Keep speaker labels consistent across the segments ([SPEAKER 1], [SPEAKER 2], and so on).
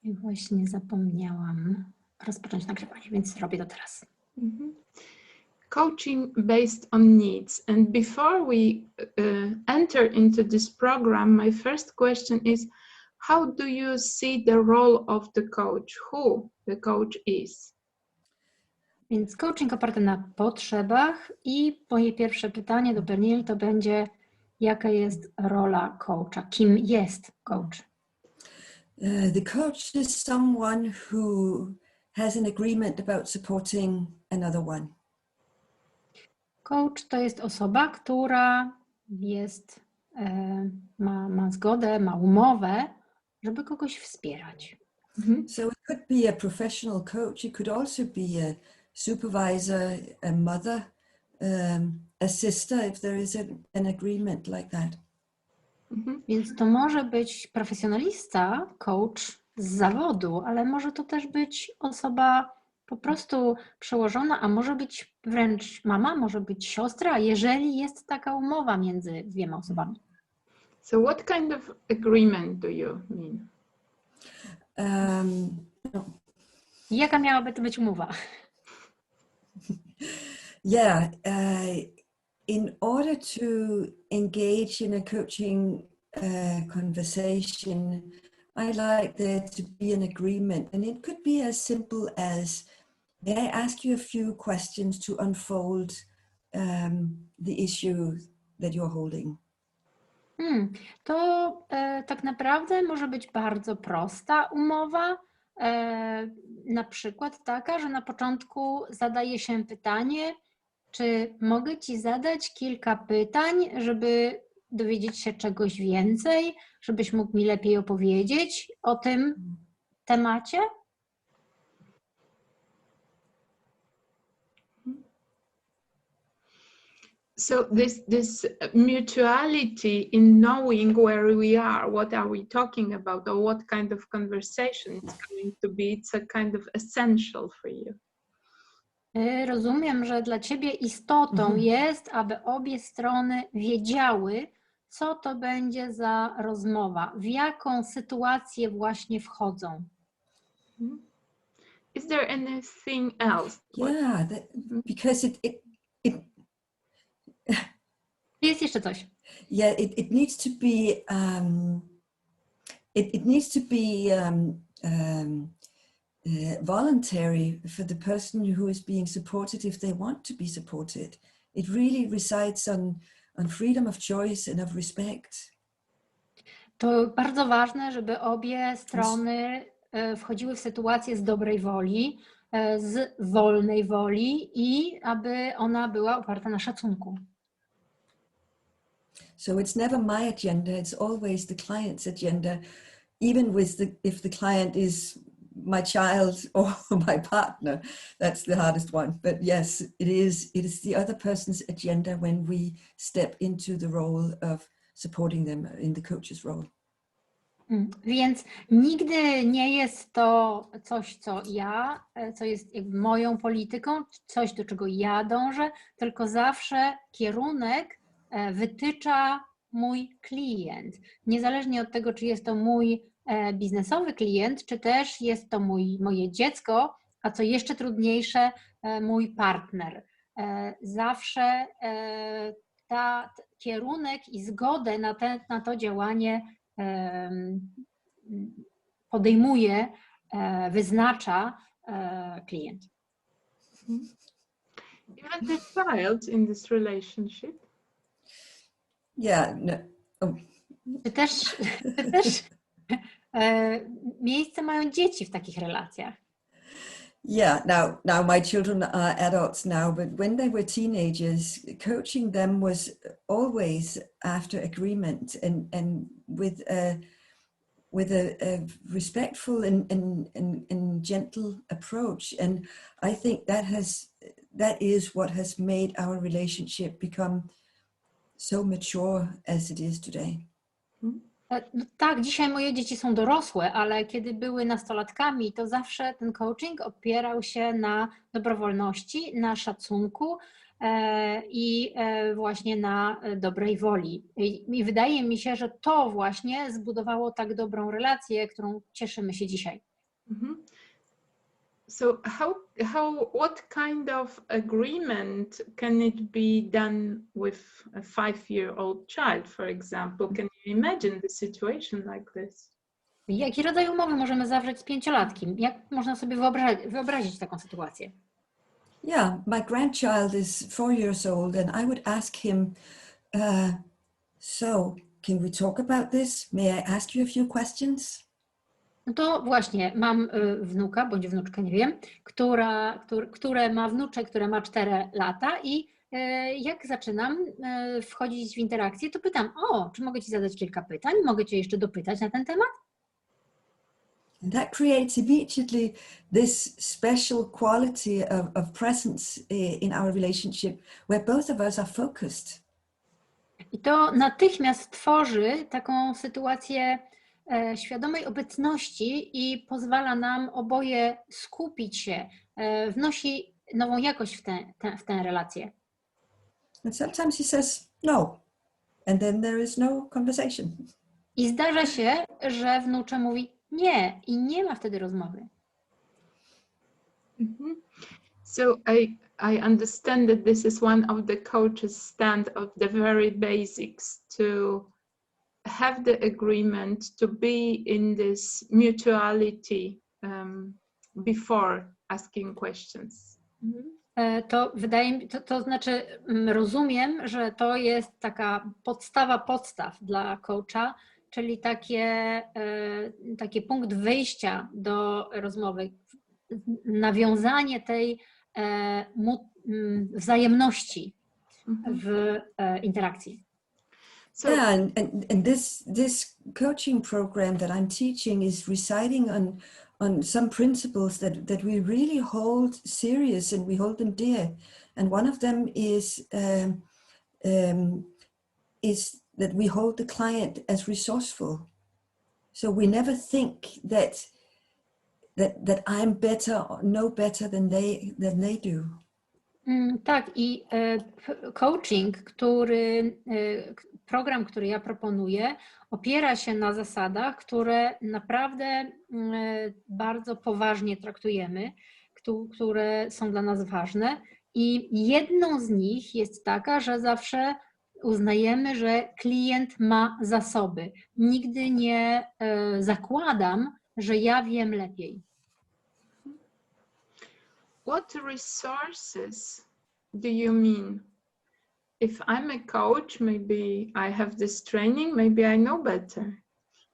[SPEAKER 1] I właśnie zapomniałam rozpocząć nagrywanie, więc robię to teraz.
[SPEAKER 2] Coaching based on needs. And before we enter into this program, my first question is, how do you see the role of the coach? Who the coach is?
[SPEAKER 1] Więc coaching oparty na potrzebach i moje pierwsze pytanie do Pernille to będzie, jaka jest rola coacha? Kim jest coach?
[SPEAKER 3] The coach is someone who has an agreement about supporting another one.
[SPEAKER 1] Coach to jest osoba, która jest, ma zgodę, ma umowę, żeby kogoś wspierać.
[SPEAKER 3] So it could be a professional coach. It could also be a supervisor, a mother, a sister, if there is an agreement like that.
[SPEAKER 1] Więc to może być profesjonalista, coach z zawodu, ale może to też być osoba po prostu przełożona, a może być wręcz mama, może być siostra, jeżeli jest taka umowa między dwiema osobami.
[SPEAKER 2] So what kind of agreement do you mean?
[SPEAKER 1] Jaka miałaby to być umowa?
[SPEAKER 3] Yeah, in order to engage in a coaching conversation, I like there to be an agreement, and it could be as simple as, may I ask you a few questions to unfold the issue that you're holding?
[SPEAKER 1] To tak naprawdę może być bardzo prosta umowa, na przykład taka, że na początku zadaje się pytanie, czy mogę Ci zadać kilka pytań, żeby dowiedzieć się czegoś więcej, żebyś mógł mi lepiej opowiedzieć o tym temacie?
[SPEAKER 2] So this mutuality in knowing where we are, what are we talking about, or what kind of conversation it's going to be, it's a kind of essential for you.
[SPEAKER 1] Rozumiem, że dla Ciebie istotą jest, aby obie strony wiedziały, co to będzie za rozmowa, w jaką sytuację właśnie wchodzą.
[SPEAKER 2] Is there anything else?
[SPEAKER 3] Yeah, because it
[SPEAKER 1] Jest jeszcze coś.
[SPEAKER 3] yeah, it needs to be it needs to be voluntary for the person who is being supported if they want to be supported. It really resides on freedom of choice and of respect.
[SPEAKER 1] To bardzo ważne, żeby obie strony wchodziły w sytuację z dobrej woli, z wolnej woli i aby ona była oparta na szacunku.
[SPEAKER 3] So it's never my agenda, it's always the client's agenda, even if the client is my child or my partner. That's the hardest one. But yes, it is the other person's agenda when we step into the role of supporting them in the coach's role.
[SPEAKER 1] Więc nigdy nie jest to coś, co jest jakby moją polityką, coś, do czego ja dążę, tylko zawsze kierunek wytycza mój klient. Niezależnie od tego, czy jest to mój biznesowy klient, czy też jest to moje dziecko, a co jeszcze trudniejsze, mój partner. Zawsze kierunek i zgodę na to działanie podejmuje, wyznacza klient.
[SPEAKER 2] Even the child in this relationship?
[SPEAKER 3] Yeah. No. Oh.
[SPEAKER 1] Czy też miejsce mają dzieci w takich relacjach?
[SPEAKER 3] Yeah, now my children are adults now, but when they were teenagers, coaching them was always after agreement and with a respectful and gentle approach. And I think that is what has made our relationship become so mature as it is today.
[SPEAKER 1] Tak, dzisiaj moje dzieci są dorosłe, ale kiedy były nastolatkami, to zawsze ten coaching opierał się na dobrowolności, na szacunku i właśnie na dobrej woli. I wydaje mi się, że to właśnie zbudowało tak dobrą relację, którą cieszymy się dzisiaj.
[SPEAKER 2] So what kind of agreement can it be done with a 5-year-old child, for example? Can you imagine the situation like this?
[SPEAKER 1] Jaki rodzaj umowy możemy zawrzeć z 5-latkiem? Jak można sobie wyobrazić taką sytuację?
[SPEAKER 3] Yeah, my grandchild is 4 years old, and I would ask him, so can we talk about this? May I ask you a few questions?
[SPEAKER 1] No to właśnie, mam wnuka, bądź wnuczkę, nie wiem, które ma wnuczek, która ma 4 lata i jak zaczynam wchodzić w interakcję, to pytam, czy mogę Ci zadać kilka pytań? Mogę Cię jeszcze dopytać na ten temat?
[SPEAKER 3] And that creates immediately this special quality of presence in our relationship where both of us are focused.
[SPEAKER 1] I to natychmiast tworzy taką sytuację świadomej obecności i pozwala nam oboje skupić się, wnosi nową jakość w tę relację.
[SPEAKER 3] And sometimes he says no, and then there is no conversation.
[SPEAKER 1] I zdarza się, że wnuczę mówi nie i nie ma wtedy rozmowy.
[SPEAKER 2] Mm-hmm. So I understand that this is one of the coach's stand of the very basics, to have the agreement, to be in this mutuality before asking questions. Mm-hmm.
[SPEAKER 1] To wydaje mi, to znaczy rozumiem, że to jest taka podstawa podstaw dla coacha, czyli taki punkt wyjścia do rozmowy, nawiązanie tej wzajemności w interakcji.
[SPEAKER 3] So, yeah, and this coaching program that I'm teaching is residing on some principles that we really hold serious and we hold them dear. And one of them is that we hold the client as resourceful. So we never think that I'm better or know better than they do.
[SPEAKER 1] Tak, i coaching, program, który ja proponuję, opiera się na zasadach, które naprawdę bardzo poważnie traktujemy, które są dla nas ważne. I jedną z nich jest taka, że zawsze uznajemy, że klient ma zasoby. Nigdy nie zakładam, że ja wiem lepiej.
[SPEAKER 2] What resources do you mean? If I'm a coach, maybe I have this training, maybe I know better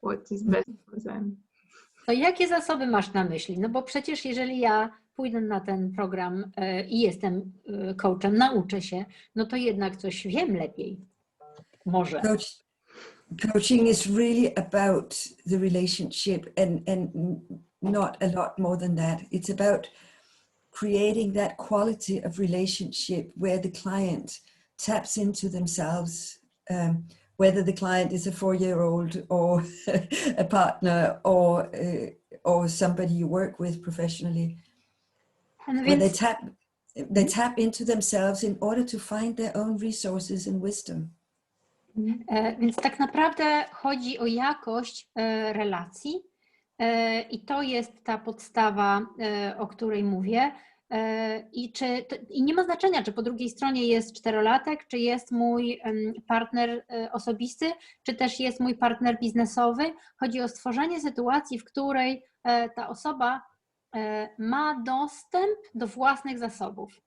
[SPEAKER 2] what is best for them.
[SPEAKER 1] To jakie zasoby masz na myśli? No bo przecież jeżeli ja pójdę na ten program i jestem coachem, nauczę się, no to jednak coś wiem lepiej. Może.
[SPEAKER 3] Coaching is really about the relationship and not a lot more than that. It's about creating that quality of relationship where the client taps into themselves, whether the client is a 4-year-old or a partner or somebody you work with professionally. Where they tap into themselves in order to find their own resources and wisdom.
[SPEAKER 1] Więc tak naprawdę chodzi o jakość relacji i to jest ta podstawa, o której mówię. I nie ma znaczenia, czy po drugiej stronie jest 4-latek, czy jest mój partner osobisty, czy też jest mój partner biznesowy. Chodzi o stworzenie sytuacji, w której ta osoba ma dostęp do własnych zasobów.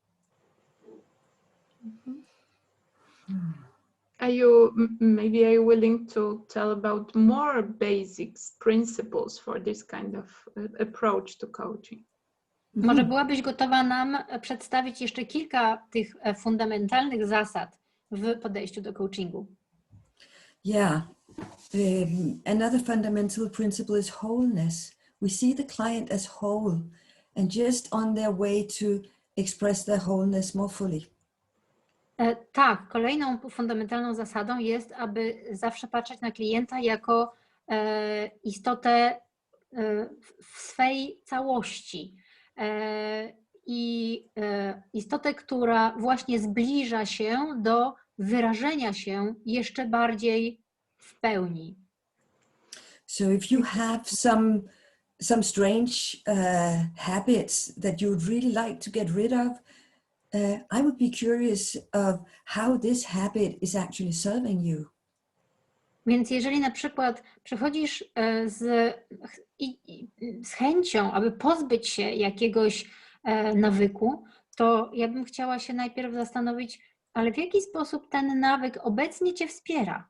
[SPEAKER 2] Maybe are you willing to tell about more basics, principles for this kind of approach to coaching?
[SPEAKER 1] Może byłabyś gotowa nam przedstawić jeszcze kilka tych fundamentalnych zasad w podejściu do coachingu?
[SPEAKER 3] Yeah. Another fundamental principle is wholeness. We see the client as whole and just on their way to express their wholeness more fully.
[SPEAKER 1] Tak, kolejną fundamentalną zasadą jest, aby zawsze patrzeć na klienta jako istotę w swej całości i istotę, która właśnie zbliża się do wyrażenia się jeszcze bardziej w pełni.
[SPEAKER 3] So if you have some some strange habits that you would really like to get rid of, I would be curious of how this habit is actually serving you.
[SPEAKER 1] Więc jeżeli na przykład przychodzisz z chęcią, aby pozbyć się jakiegoś nawyku, to ja bym chciała się najpierw zastanowić, ale w jaki sposób ten nawyk obecnie cię wspiera?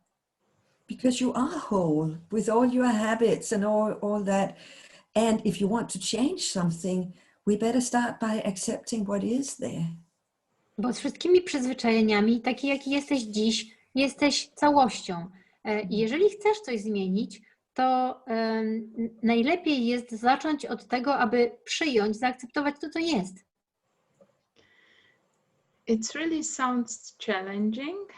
[SPEAKER 3] Because you are whole with all your habits and all that. And if you want to change something, we better start by accepting what is there.
[SPEAKER 1] Bo z wszystkimi przyzwyczajeniami, taki jaki jesteś dziś, jesteś całością. I jeżeli chcesz coś zmienić, to najlepiej jest zacząć od tego, aby przyjąć, zaakceptować to, co jest.
[SPEAKER 2] It really sounds challenging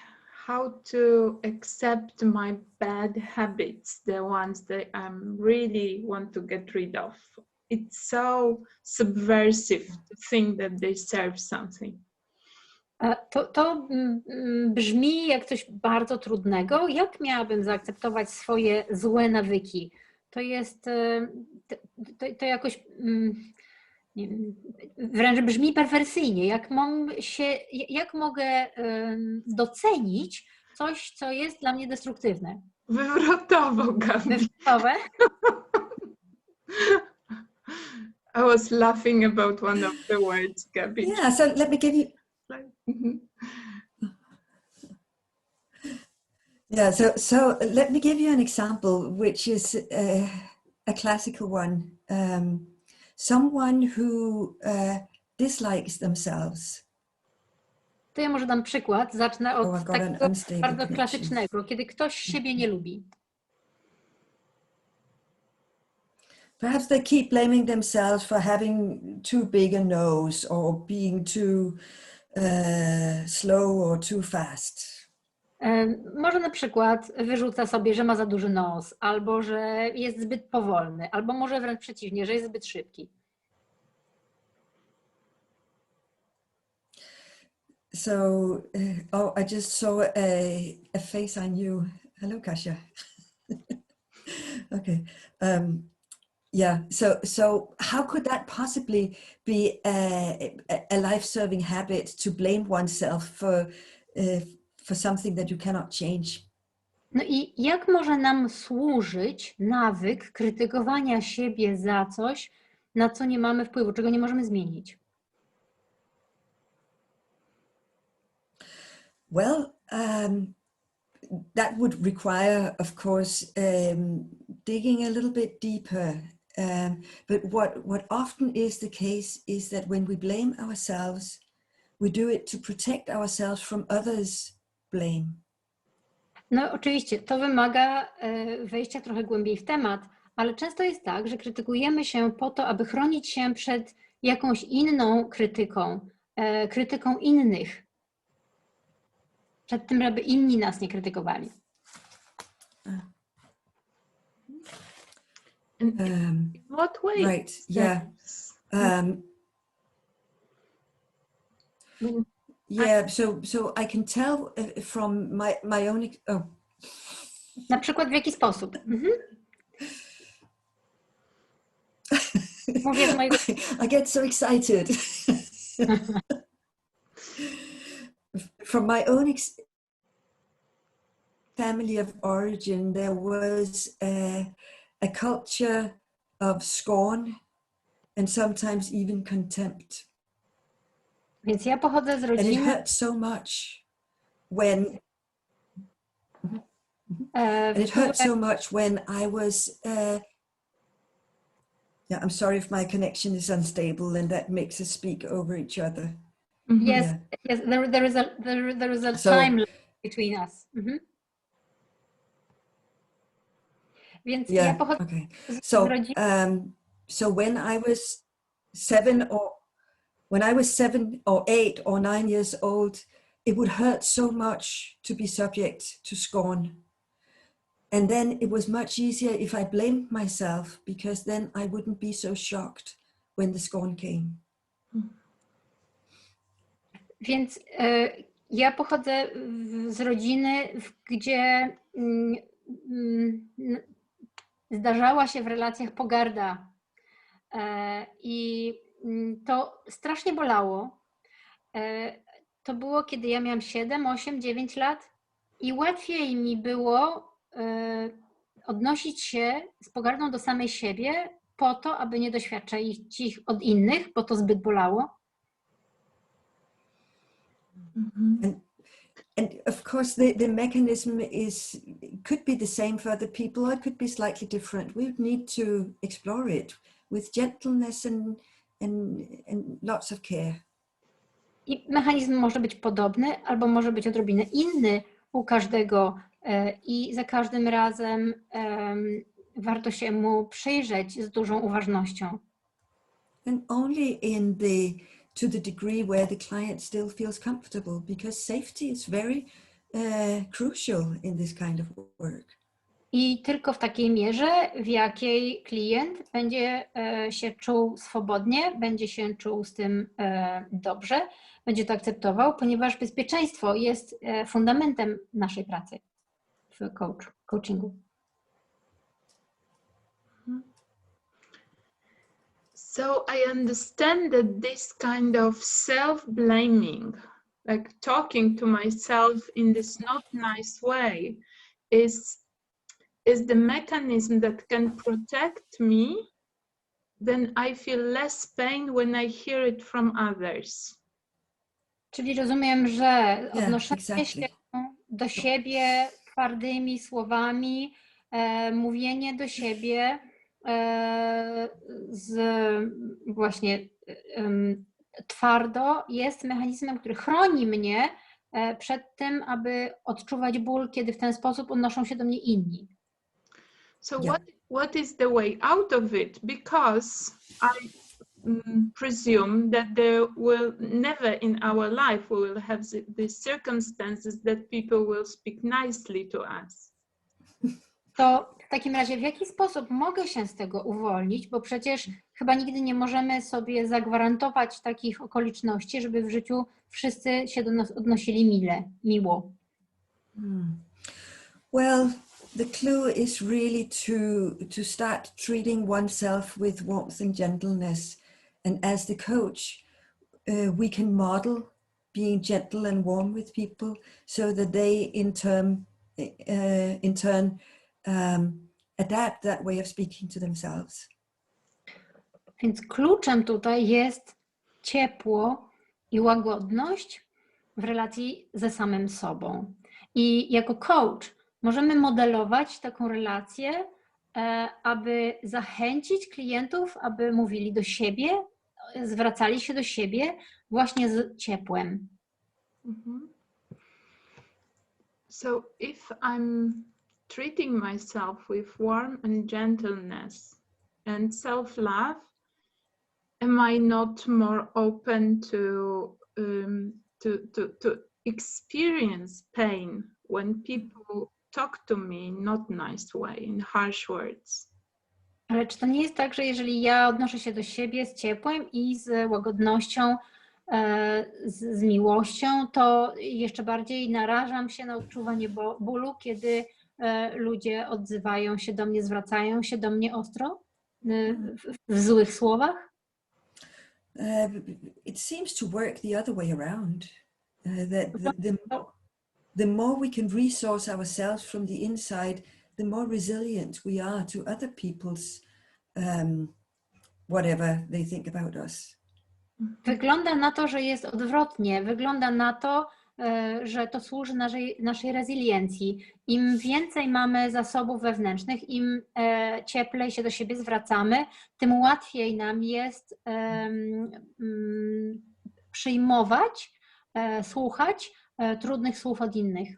[SPEAKER 2] how to accept my bad habits, the ones that I really want to get rid of. It's so subversive to think that they serve something.
[SPEAKER 1] To brzmi jak coś bardzo trudnego. Jak miałabym zaakceptować swoje złe nawyki? To jest, to jakoś nie wiem, wręcz brzmi perwersyjnie. Jak mogę docenić coś, co jest dla mnie destruktywne?
[SPEAKER 2] Wywrotowo, Gabi.
[SPEAKER 1] Wywrotowe?
[SPEAKER 2] I was laughing about one of the words, Gabi.
[SPEAKER 3] Yeah, so let me give you... Yeah, so let me give you an example, which is a classical one. Someone who dislikes themselves.
[SPEAKER 1] To ja może dam przykład. Zacznę od takiego bardzo klasycznego, kiedy ktoś siebie nie lubi.
[SPEAKER 3] Perhaps they keep blaming themselves for having too big a nose or being too slow or too fast.
[SPEAKER 1] Może na przykład wyrzuca sobie, że ma za duży nos, albo że jest zbyt powolny, albo może wręcz przeciwnie, że jest zbyt szybki.
[SPEAKER 3] So, I just saw a face I knew. Hello, Kasia. Okay. Yeah. So how could that possibly be a life-serving habit to blame oneself for something that you cannot change?
[SPEAKER 1] No i jak może nam służyć nawyk krytykowania siebie za coś, na co nie mamy wpływu, czego nie możemy zmienić?
[SPEAKER 3] Well, that would require, of course, digging a little bit deeper. But what often is the case is that when we blame ourselves, we do it to protect ourselves from others' blame.
[SPEAKER 1] No oczywiście, to wymaga wejścia trochę głębiej w temat, ale często jest tak, że krytykujemy się po to, aby chronić się przed jakąś inną krytyką innych. Przed tym, żeby inni nas nie krytykowali.
[SPEAKER 2] In what way?
[SPEAKER 3] Right, yeah. Yeah, so I can tell from my own... Oh.
[SPEAKER 1] Na przykład w jaki sposób? Mówię z mojego...
[SPEAKER 3] I get so excited. From my own family of origin, there was a culture of scorn and sometimes even contempt.
[SPEAKER 1] Więc ja pochodzę z
[SPEAKER 3] And it
[SPEAKER 1] rodziny...
[SPEAKER 3] hurt so much when... And it hurt so much when I was... yeah, I'm sorry if my connection is unstable and that makes us speak over each other.
[SPEAKER 1] Yes, yes, there is a time between us. Więc ja pochodzę z rodziny...
[SPEAKER 3] So when I was 7 or 8 or 9 years old, it would hurt so much to be subject to scorn. And then it was much easier if I blamed myself, because then I wouldn't be so shocked when the scorn came.
[SPEAKER 1] Więc ja pochodzę z rodziny, gdzie zdarzała się w relacjach pogarda I to strasznie bolało. To było, kiedy ja miałam 7, 8, 9 lat i łatwiej mi było odnosić się z pogardą do samej siebie po to, aby nie doświadczać ich od innych, bo to zbyt bolało.
[SPEAKER 3] And of course, the mechanism could be the same for other people, or it could be slightly different. We would need to explore it with gentleness and lots of care.
[SPEAKER 1] I mechanizm może być podobny, albo może być odrobinę inny u każdego i za każdym razem warto się mu przyjrzeć z dużą uważnością.
[SPEAKER 3] And only to the degree where the client still feels comfortable, because safety is very crucial in this kind of work.
[SPEAKER 1] I tylko w takiej mierze, w jakiej klient będzie się czuł swobodnie, będzie się czuł z tym dobrze, będzie to akceptował, ponieważ bezpieczeństwo jest fundamentem naszej pracy w coachingu.
[SPEAKER 2] So I understand that this kind of self-blaming, like talking to myself in this not nice way, is the mechanism that can protect me. Then I feel less pain when I hear it from others.
[SPEAKER 1] Czyli rozumiem, że odnoszenie
[SPEAKER 3] exactly.
[SPEAKER 1] się do siebie twardymi słowami, mówienie do siebie twardo jest mechanizmem, który chroni mnie przed tym, aby odczuwać ból, kiedy w ten sposób odnoszą się do mnie inni.
[SPEAKER 2] So what is the way out of it? Because I presume that there will never in our life we will have these circumstances that people will speak nicely to us.
[SPEAKER 1] To w takim razie w jaki sposób mogę się z tego uwolnić, bo przecież chyba nigdy nie możemy sobie zagwarantować takich okoliczności, żeby w życiu wszyscy się do nas odnosili miło.
[SPEAKER 3] Well, the clue is really to start treating oneself with warmth and gentleness. And as the coach, we can model being gentle and warm with people so that they in turn adapt that way of speaking to themselves.
[SPEAKER 1] Więc kluczem tutaj jest ciepło i łagodność w relacji ze samym sobą. I jako coach możemy modelować taką relację, aby zachęcić klientów, aby mówili do siebie, zwracali się do siebie właśnie z ciepłem.
[SPEAKER 2] So if I'm treating myself with warmth and gentleness and self-love, am I not more open to experience pain when people talk to me in not nice way, in harsh words?
[SPEAKER 1] Ale czy to nie jest tak, że jeżeli ja odnoszę się do siebie z ciepłem i z łagodnością, z miłością, to jeszcze bardziej narażam się na odczuwanie bólu, kiedy ludzie odzywają się do mnie, zwracają się do mnie ostro w złych słowach?
[SPEAKER 3] It seems to work the other way around. The more we can resource ourselves from the inside, the more resilient we are to other people's whatever they think about us.
[SPEAKER 1] Wygląda na to, że jest odwrotnie. Wygląda na to, że to służy naszej rezyliencji. Im więcej mamy zasobów wewnętrznych, im cieplej się do siebie zwracamy, tym łatwiej nam jest przyjmować, słuchać trudnych słów od innych.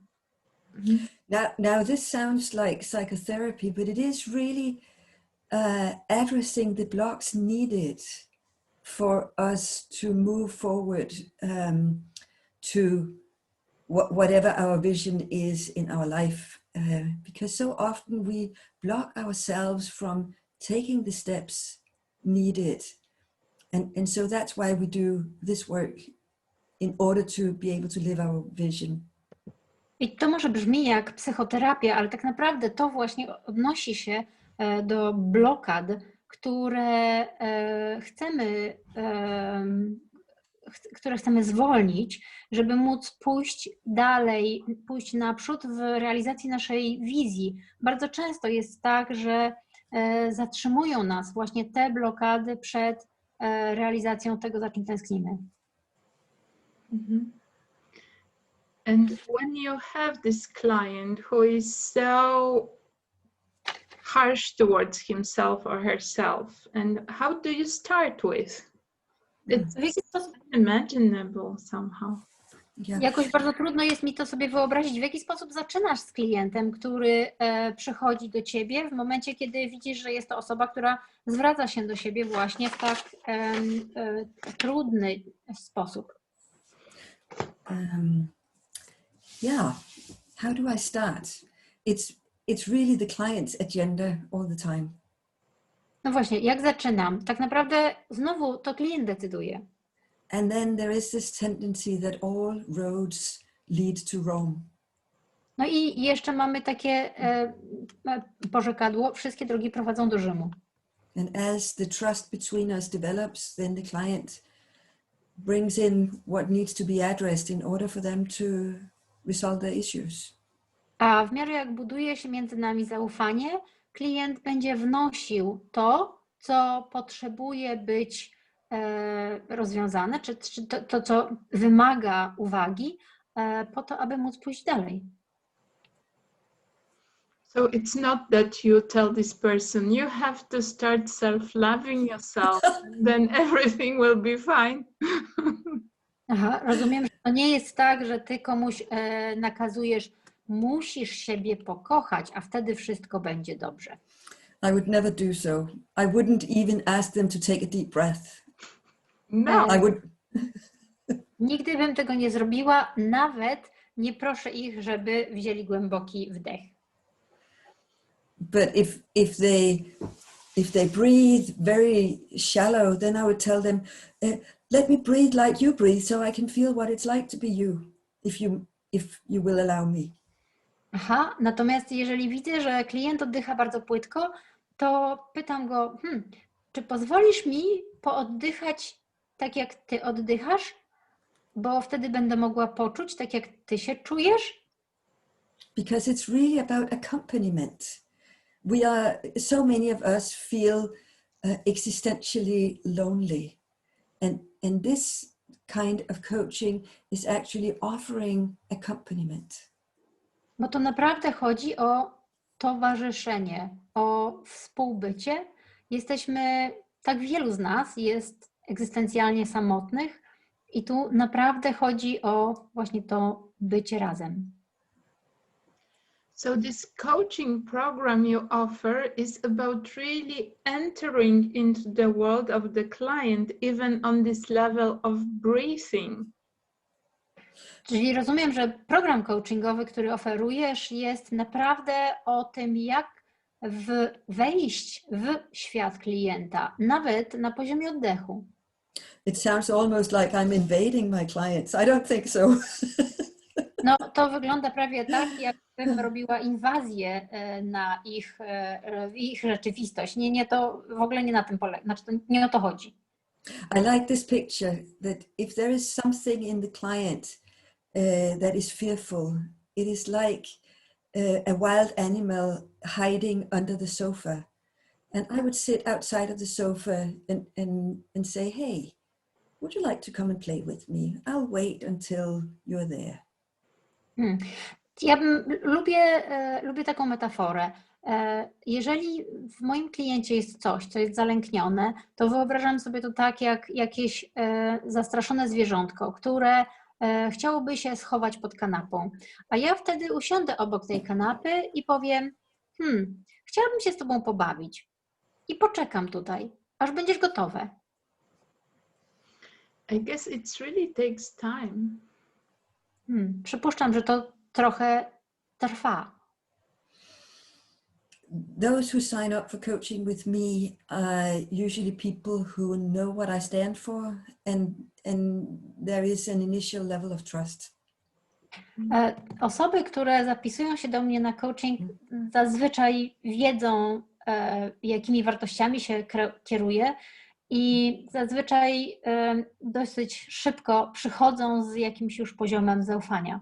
[SPEAKER 3] Now this sounds like psychotherapy, but it is really addressing the blocks needed for us to move forward to whatever our vision is in our life, because so often we block ourselves from taking the steps needed, and so that's why we do this work, in order to be able to live our vision.
[SPEAKER 1] I to może brzmi jak psychoterapia, ale tak naprawdę to właśnie odnosi się do blokad, które które chcemy zwolnić, żeby móc pójść dalej, pójść naprzód w realizacji naszej wizji. Bardzo często jest tak, że zatrzymują nas właśnie te blokady przed realizacją tego, za czym tęsknimy.
[SPEAKER 2] And when you have this client who is so harsh towards himself or herself, and how do you start with? It's unimaginable somehow.
[SPEAKER 3] Yeah.
[SPEAKER 1] Jakoś bardzo trudno jest mi to sobie wyobrazić, w jaki sposób zaczynasz z klientem, który przychodzi do ciebie w momencie, kiedy widzisz, że jest to osoba, która zwraca się do siebie właśnie w tak trudny sposób.
[SPEAKER 3] Yeah, how do I start? It's really the client's agenda all the time.
[SPEAKER 1] No właśnie, jak zaczynam? Tak naprawdę znowu to klient decyduje.
[SPEAKER 3] And then there is this tendency that all roads lead to Rome.
[SPEAKER 1] No i jeszcze mamy takie porzekadło, wszystkie drogi prowadzą do Rzymu.
[SPEAKER 3] And as the trust between us develops, then the client brings in what needs to be addressed in order for them to resolve their issues.
[SPEAKER 1] A w miarę jak buduje się między nami zaufanie, klient będzie wnosił to, co potrzebuje być rozwiązane, czy to, co wymaga uwagi, po to, aby móc pójść dalej.
[SPEAKER 2] So it's not that you tell this person, you have to start self-loving yourself, then everything will be fine.
[SPEAKER 1] Aha, rozumiem, że to nie jest tak, że ty komuś nakazujesz, musisz siebie pokochać, a wtedy wszystko będzie dobrze.
[SPEAKER 3] I would never do so. I wouldn't even ask them to take a deep breath.
[SPEAKER 2] No.
[SPEAKER 3] I would.
[SPEAKER 1] Nigdy bym tego nie zrobiła, nawet nie proszę ich, żeby wzięli głęboki wdech.
[SPEAKER 3] But if they breathe very shallow, then I would tell them, let me breathe like you breathe, so I can feel what it's like to be you, if you will allow me.
[SPEAKER 1] Aha, natomiast jeżeli widzę, że klient oddycha bardzo płytko, to pytam go, czy pozwolisz mi pooddychać tak, jak ty oddychasz? Bo wtedy będę mogła poczuć, tak jak ty się czujesz?
[SPEAKER 3] Because it's really about accompaniment. So many of us feel existentially lonely. And this kind of coaching is actually offering accompaniment.
[SPEAKER 1] Bo to naprawdę chodzi o towarzyszenie, o współbycie. Tak wielu z nas jest egzystencjalnie samotnych i tu naprawdę chodzi o właśnie to bycie razem.
[SPEAKER 2] So this coaching program you offer is about really entering into the world of the client, even on this level of breathing.
[SPEAKER 1] Czyli rozumiem, że program coachingowy, który oferujesz, jest naprawdę o tym, jak wejść w świat klienta, nawet na poziomie oddechu.
[SPEAKER 3] It sounds almost like I'm invading my clients. I don't think so.
[SPEAKER 1] No, to wygląda prawie tak, jakbym robiła inwazję na ich rzeczywistość. Nie, to w ogóle nie na tym polega, znaczy to nie o to chodzi.
[SPEAKER 3] I like this picture that if there is something in the client that is fearful, it is like a wild animal hiding under the sofa. And I would sit outside of the sofa and say, hey, would you like to come and play with me? I'll wait until you're there.
[SPEAKER 1] Ja lubię taką metaforę. Jeżeli w moim kliencie jest coś, co jest zalęknione, to wyobrażam sobie to tak jak jakieś zastraszone zwierzątko, które chciałoby się schować pod kanapą. A ja wtedy usiądę obok tej kanapy i powiem, chciałabym się z tobą pobawić. I poczekam tutaj, aż będziesz gotowe.
[SPEAKER 2] I guess it really takes time.
[SPEAKER 1] Przypuszczam, że to trochę trwa.
[SPEAKER 3] Those who sign up for coaching with me are usually people who know what I stand for, and there is an initial level of trust.
[SPEAKER 1] Osoby, które zapisują się do mnie na coaching, zazwyczaj wiedzą, jakimi wartościami się kieruję i zazwyczaj dosyć szybko przychodzą z jakimś już poziomem zaufania.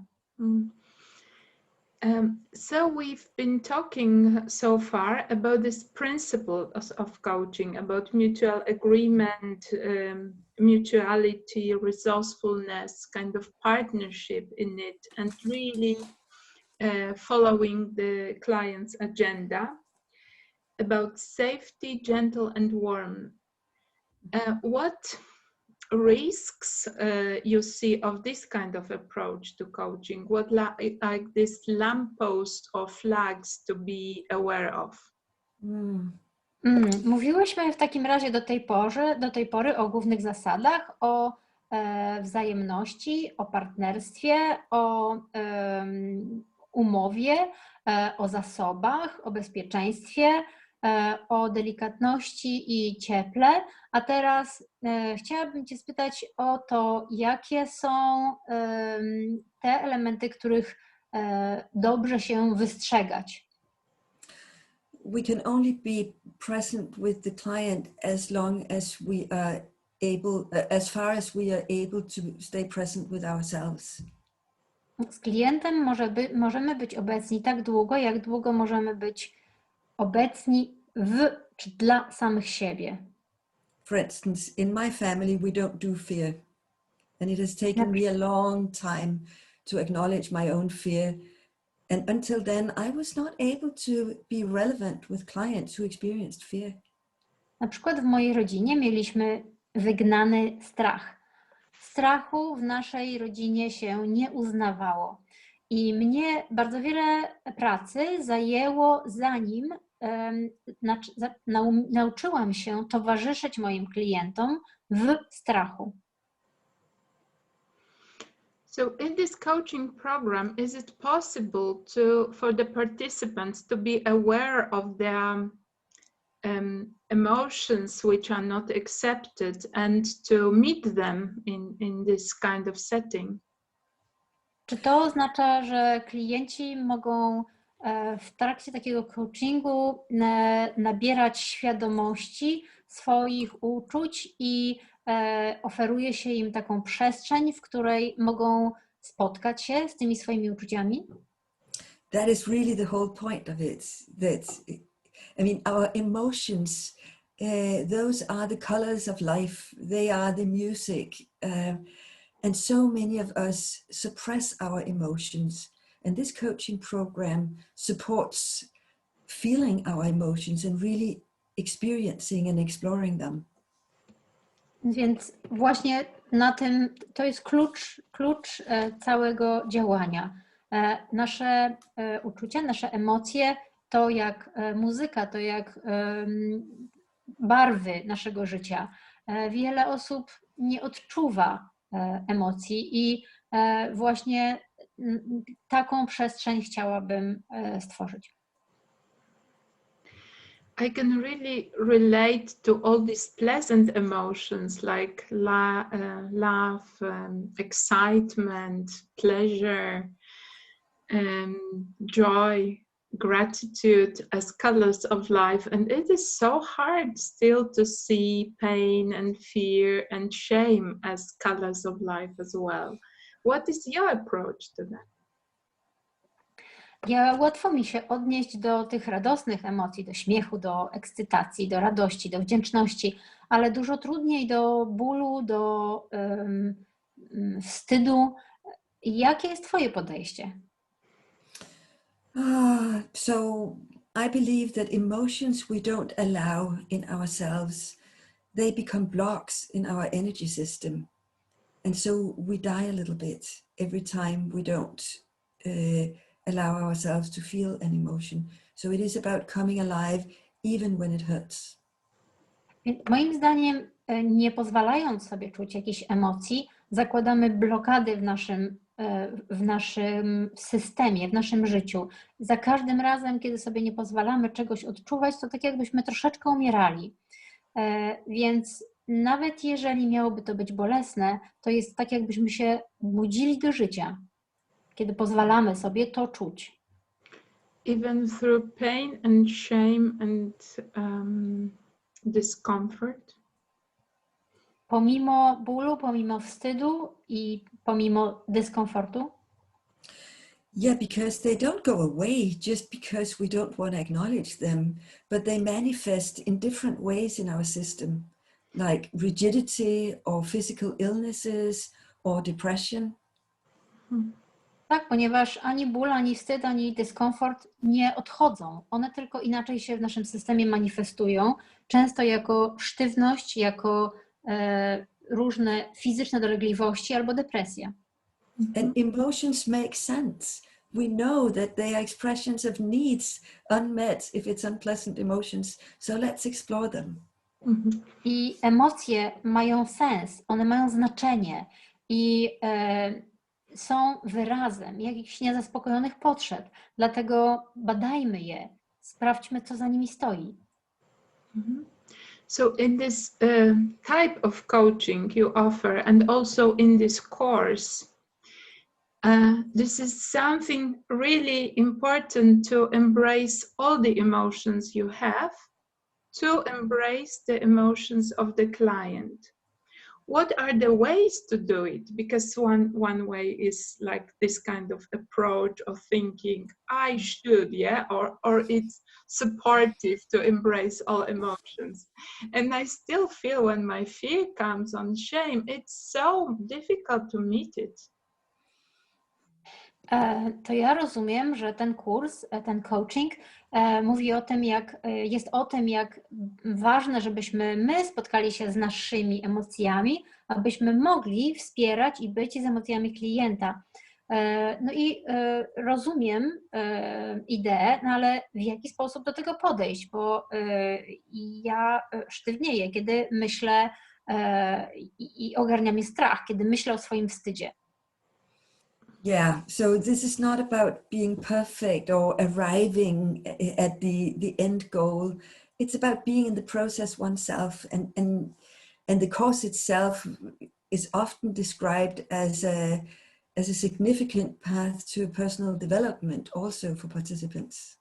[SPEAKER 2] So we've been talking so far about this principle of coaching, about mutual agreement, mutuality, resourcefulness, kind of partnership in it, and really following the client's agenda, about safety, gentle and warm. What risks you see of this kind of approach to coaching? What like this lamppost or flags to be aware of?
[SPEAKER 1] Mówiłyśmy w takim razie do tej pory o głównych zasadach, o wzajemności, o partnerstwie, o umowie, o zasobach, o bezpieczeństwie, o delikatności i cieple, a teraz chciałabym Cię spytać o to, jakie są te elementy, których dobrze się wystrzegać.
[SPEAKER 3] We can only be present with the client as long as we are able, as far as we are able to stay present with ourselves.
[SPEAKER 1] Z klientem możemy być obecni tak długo, jak długo możemy być obecni czy dla samych siebie.
[SPEAKER 3] For instance, in my family, we don't do fear. And it has taken me a long time to acknowledge my own fear. And until then, I was not able to be relevant with clients who experienced fear.
[SPEAKER 1] Na przykład w mojej rodzinie mieliśmy wygnany strach. Strachu w naszej rodzinie się nie uznawało. I mnie bardzo wiele pracy zajęło, zanim nauczyłam się towarzyszyć moim klientom w strachu.
[SPEAKER 2] So in this coaching program, is it possible for the participants to be aware of their emotions which are not accepted and to meet them in this kind of setting?
[SPEAKER 1] Czy to oznacza, że klienci mogą w trakcie takiego coachingu nabierać świadomości swoich uczuć i oferuje się im taką przestrzeń, w której mogą spotkać się z tymi swoimi uczuciami?
[SPEAKER 3] That is really the whole point of it. I mean, our emotions, those are the colors of life. They are the music. And so many of us suppress our emotions. And this coaching program supports feeling our emotions and really experiencing and exploring them.
[SPEAKER 1] Więc właśnie na tym, to jest klucz całego działania. Nasze uczucia, nasze emocje to jak muzyka, to jak barwy naszego życia. Wiele osób nie odczuwa emocji i właśnie taką przestrzeń chciałabym stworzyć.
[SPEAKER 2] I can really relate to all these pleasant emotions like love, excitement, pleasure, joy, gratitude as colors of life. And it is so hard still to see pain and fear and shame as colors of life as well. What is your approach to that?
[SPEAKER 1] Łatwo mi się odnieść do tych radosnych emocji, do śmiechu, do ekscytacji, do radości, do wdzięczności, ale dużo trudniej do bólu, do wstydu. Jakie jest Twoje podejście?
[SPEAKER 3] So I believe that emotions we don't allow in ourselves, they become blocks in our energy system. And so we die a little bit every time we don't allow ourselves to feel an emotion. So it is about coming alive even when it hurts.
[SPEAKER 1] Moim zdaniem, nie pozwalając sobie czuć jakichś emocji, zakładamy blokady w naszym systemie, w naszym życiu. Za każdym razem, kiedy sobie nie pozwalamy czegoś odczuwać, to tak jakbyśmy troszeczkę umierali. Więc nawet jeżeli miałoby to być bolesne, to jest tak, jakbyśmy się budzili do życia, kiedy pozwalamy sobie to czuć.
[SPEAKER 2] Even through pain and shame and discomfort?
[SPEAKER 1] pomimo bólu, pomimo wstydu i pomimo dyskomfortu?
[SPEAKER 3] Yeah, because they don't go away just because we don't want to acknowledge them, but they manifest in different ways in our system, like rigidity or physical illnesses or depression.
[SPEAKER 1] Tak, ponieważ ani ból, ani wstyd, ani dyskomfort nie odchodzą. One tylko inaczej się w naszym systemie manifestują, często jako sztywność, jako różne fizyczne dolegliwości albo depresja.
[SPEAKER 3] And emotions make sense. We know that they are expressions of needs unmet if it's unpleasant emotions, so let's explore them.
[SPEAKER 1] I emocje mają sens, one mają znaczenie i są wyrazem jakichś niezaspokojonych potrzeb. Dlatego badajmy je, sprawdźmy, co za nimi stoi.
[SPEAKER 2] So in this type of coaching you offer, and also in this course, this is something really important to embrace all the emotions you have, to embrace the emotions of the client. What are the ways to do it? Because one way is like this kind of approach of thinking, I should, yeah, or it's supportive to embrace all emotions. And I still feel when my fear comes on shame, it's so difficult to meet it.
[SPEAKER 1] To ja rozumiem, że ten kurs, ten coaching mówi o tym, jest o tym, jak ważne, żebyśmy my spotkali się z naszymi emocjami, abyśmy mogli wspierać i być z emocjami klienta. No i rozumiem ideę, no ale w jaki sposób do tego podejść, bo ja sztywnieję, kiedy myślę i ogarnia mnie strach, kiedy myślę o swoim wstydzie.
[SPEAKER 3] Yeah, so this is not about being perfect or arriving at the end goal. It's about being in the process oneself, and the course itself is often described as a significant path to personal development also for participants.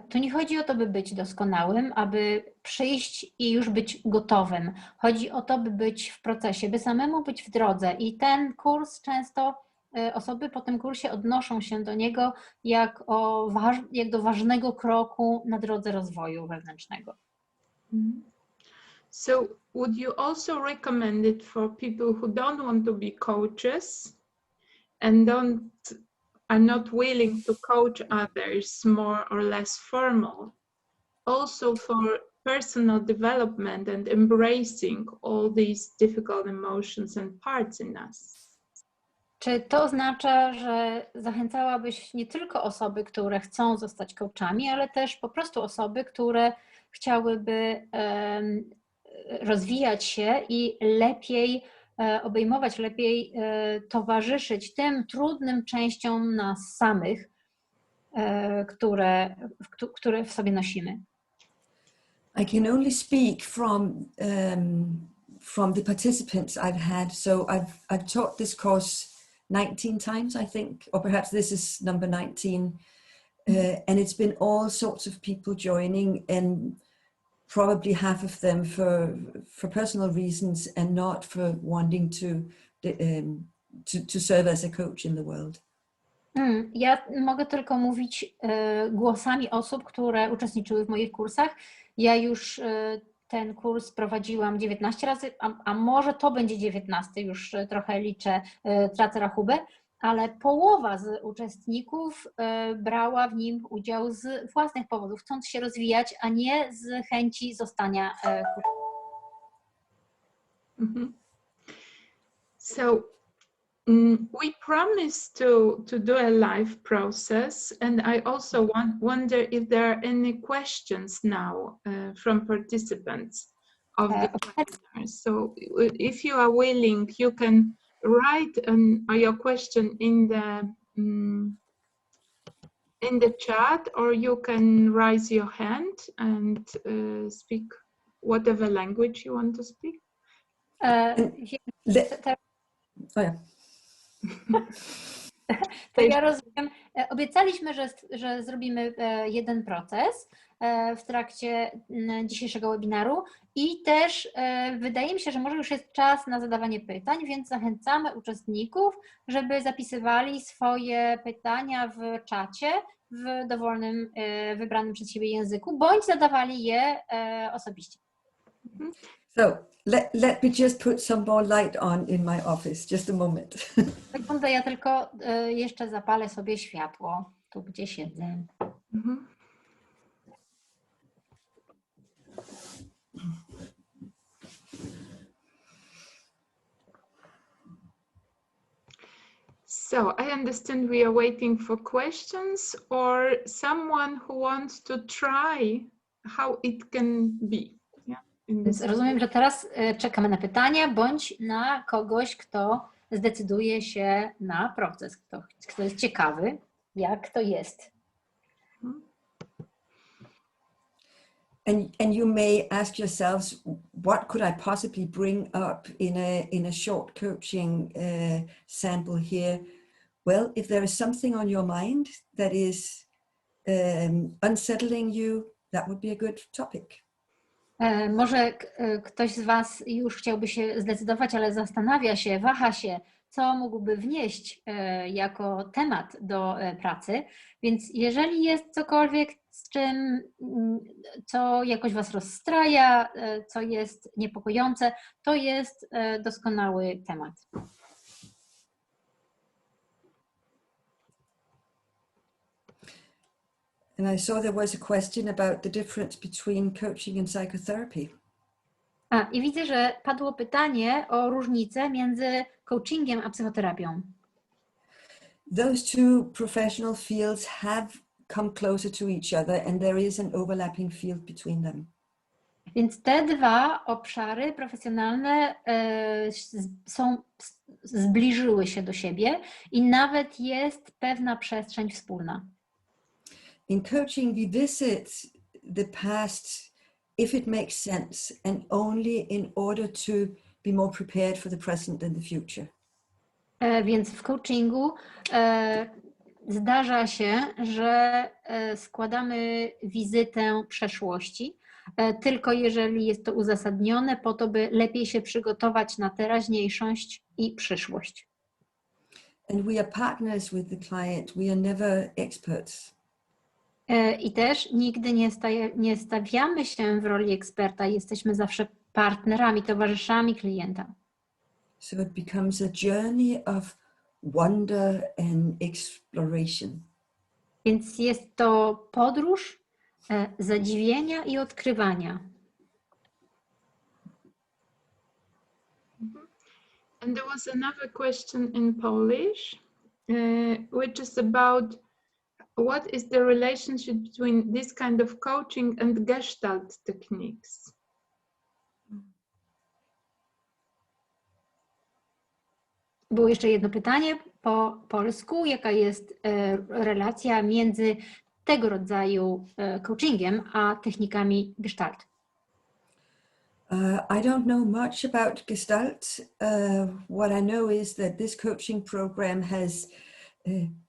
[SPEAKER 1] Tu nie chodzi o to, by być doskonałym, aby przyjść i już być gotowym. Chodzi o to, by być w procesie, by samemu być w drodze. I ten kurs często osoby po tym kursie odnoszą się do niego jak do ważnego kroku na drodze rozwoju wewnętrznego.
[SPEAKER 2] So would you also recommend it for people who don't want to be coaches and are not willing to coach others more or less formal? Also for personal development and embracing all these difficult emotions and parts in us?
[SPEAKER 1] Czy to oznacza, że zachęcałabyś nie tylko osoby, które chcą zostać coachami, ale też po prostu osoby, które chciałyby rozwijać się i lepiej obejmować, lepiej towarzyszyć tym trudnym częściom nas samych, które w sobie nosimy?
[SPEAKER 3] I can only speak from the participants I've had. So I've taught this course 19 times, I think, or perhaps this is number 19. And it's been all sorts of people joining, and probably half of them for personal reasons and not for wanting to serve as a coach in the world.
[SPEAKER 1] Ja mogę tylko mówić głosami osób, które uczestniczyły w moich kursach. Ja już ten kurs prowadziłam 19 razy, a może to będzie 19, już trochę liczę, tracę rachubę, ale połowa z uczestników brała w nim udział z własnych powodów, chcąc się rozwijać, a nie z chęci zostania
[SPEAKER 2] So we promised to do a live process, and I also wonder if there are any questions now from participants of the webinar. So if you are willing, you can write your question in the chat, or you can raise your hand and speak whatever language you want to speak.
[SPEAKER 1] To ja rozumiem. Obiecaliśmy, że zrobimy jeden proces w trakcie dzisiejszego webinaru i też wydaje mi się, że może już jest czas na zadawanie pytań, więc zachęcamy uczestników, żeby zapisywali swoje pytania w czacie w dowolnym, wybranym przez siebie języku, bądź zadawali je osobiście.
[SPEAKER 3] So let me just put some more light on in my office. Just a moment.
[SPEAKER 1] Sekundę, ja tylko jeszcze zapalę sobie światło, tu gdzie siedzę.
[SPEAKER 2] So I understand we are waiting for questions or someone who wants to try how it can be.
[SPEAKER 1] Więc rozumiem, że teraz czekamy na pytania, bądź na kogoś, kto zdecyduje się na proces, kto jest ciekawy, jak to jest.
[SPEAKER 3] And you may ask yourselves, what could I possibly bring up in a short coaching sample here? Well, if there is something on your mind that is unsettling you, that would be a good topic.
[SPEAKER 1] Może ktoś z Was już chciałby się zdecydować, ale zastanawia się, waha się, co mógłby wnieść jako temat do pracy. Więc jeżeli jest cokolwiek, z czym, co jakoś Was rozstraja, co jest niepokojące, to jest doskonały temat.
[SPEAKER 3] And I saw there was a question about the difference between coaching and psychotherapy.
[SPEAKER 1] I widzę, że padło pytanie o różnicę między coachingiem a psychoterapią.
[SPEAKER 3] Those two professional fields have come closer to each other and there is an overlapping field between them.
[SPEAKER 1] Więc te dwa obszary profesjonalne zbliżyły się do siebie i nawet jest pewna przestrzeń wspólna.
[SPEAKER 3] In coaching, we visit the past if it makes sense and only in order to be more prepared for the present and the future.
[SPEAKER 1] Więc w coachingu zdarza się, że składamy wizytę przeszłości, tylko jeżeli jest to uzasadnione po to, by lepiej się przygotować na teraźniejszość i przyszłość.
[SPEAKER 3] And we are partners with the client. We are never experts.
[SPEAKER 1] I też nigdy nie stawiamy się w roli eksperta, jesteśmy zawsze partnerami, towarzyszami klienta.
[SPEAKER 3] So it becomes a journey of wonder and exploration.
[SPEAKER 1] Więc jest to podróż zadziwienia i odkrywania.
[SPEAKER 2] And there was another question in Polish, which is about what is the relationship between this kind of coaching and Gestalt techniques?
[SPEAKER 1] Było jeszcze jedno pytanie po polsku. Jaka jest relacja między tego rodzaju coachingiem a technikami Gestalt?
[SPEAKER 3] I don't know much about Gestalt. What I know is that this coaching program has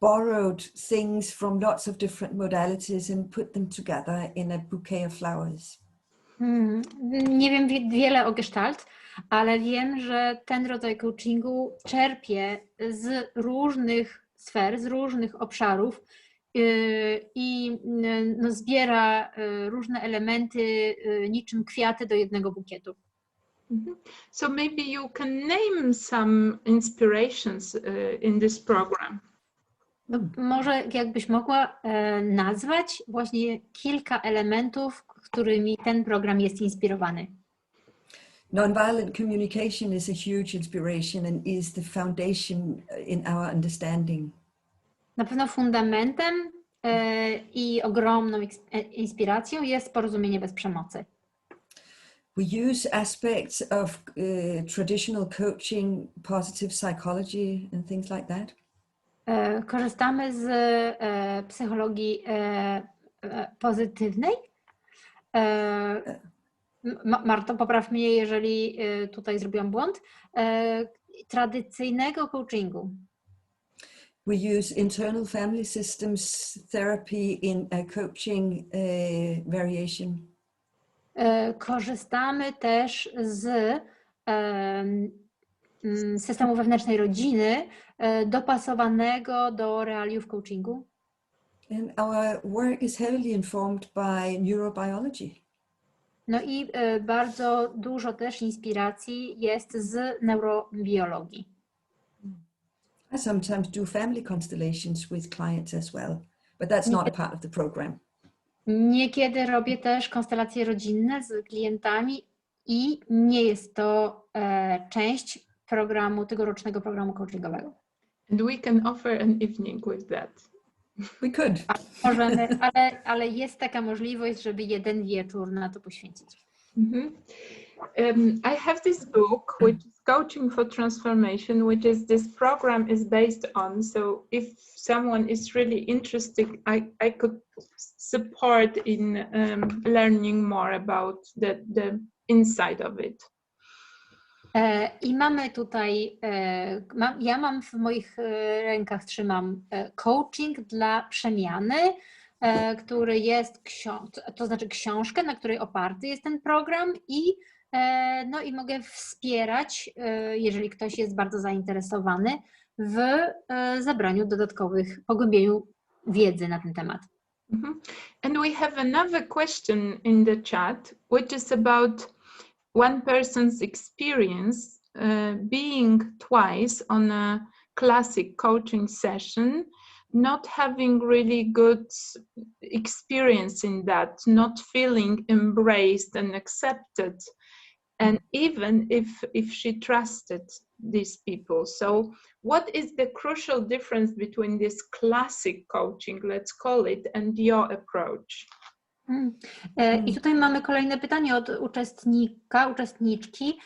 [SPEAKER 3] borrowed things from lots of different modalities and put them together in a bouquet of flowers.
[SPEAKER 1] Nie wiem wiele o Gestalt, ale wiem, że ten rodzaj coachingu czerpie z różnych sfer, z różnych obszarów i zbiera różne elementy niczym kwiaty do jednego bukietu.
[SPEAKER 2] So maybe you can name some inspirations in this program.
[SPEAKER 1] No, może jakbyś mogła nazwać właśnie kilka elementów, którymi ten program jest inspirowany.
[SPEAKER 3] Nonviolent communication is a huge inspiration and is the foundation in our understanding.
[SPEAKER 1] Na pewno fundamentem i ogromną inspiracją jest porozumienie bez przemocy.
[SPEAKER 3] We use aspects of traditional coaching, positive psychology and things like that.
[SPEAKER 1] Korzystamy z psychologii pozytywnej. Marto, popraw mnie, jeżeli tutaj zrobiłam błąd. Tradycyjnego coachingu.
[SPEAKER 3] We use internal family systems therapy in a coaching variation.
[SPEAKER 1] Korzystamy też z systemu wewnętrznej rodziny dopasowanego do realiów coachingu.
[SPEAKER 3] And our work is heavily informed by neurobiology.
[SPEAKER 1] No i bardzo dużo też inspiracji jest z neurobiologii.
[SPEAKER 3] I sometimes do family constellations with clients as well, but that's not a part of the program.
[SPEAKER 1] Niekiedy robię też konstelacje rodzinne z klientami i nie jest to część programu, tegorocznego programu coachingowego.
[SPEAKER 2] And we can offer an evening with that.
[SPEAKER 3] We could.
[SPEAKER 1] Możemy, ale jest taka możliwość, żeby jeden wieczór na to poświęcić.
[SPEAKER 2] I have this book, which is Coaching for Transformation, which is this program is based on. So if someone is really interested, I could support in learning more about the inside of it.
[SPEAKER 1] I mamy tutaj, ja mam w moich rękach, trzymam coaching dla przemiany, który jest, to znaczy książkę, na której oparty jest ten program i mogę wspierać, jeżeli ktoś jest bardzo zainteresowany, w zebraniu dodatkowych, pogłębieniu wiedzy na ten temat.
[SPEAKER 2] And we have another question in the chat, which is about one person's experience being twice on a classic coaching session, not having really good experience in that, not feeling embraced and accepted, and even if she trusted these people. So what is the crucial difference between this classic coaching, let's call it, and your approach?
[SPEAKER 1] I tutaj mamy kolejne pytanie od uczestniczki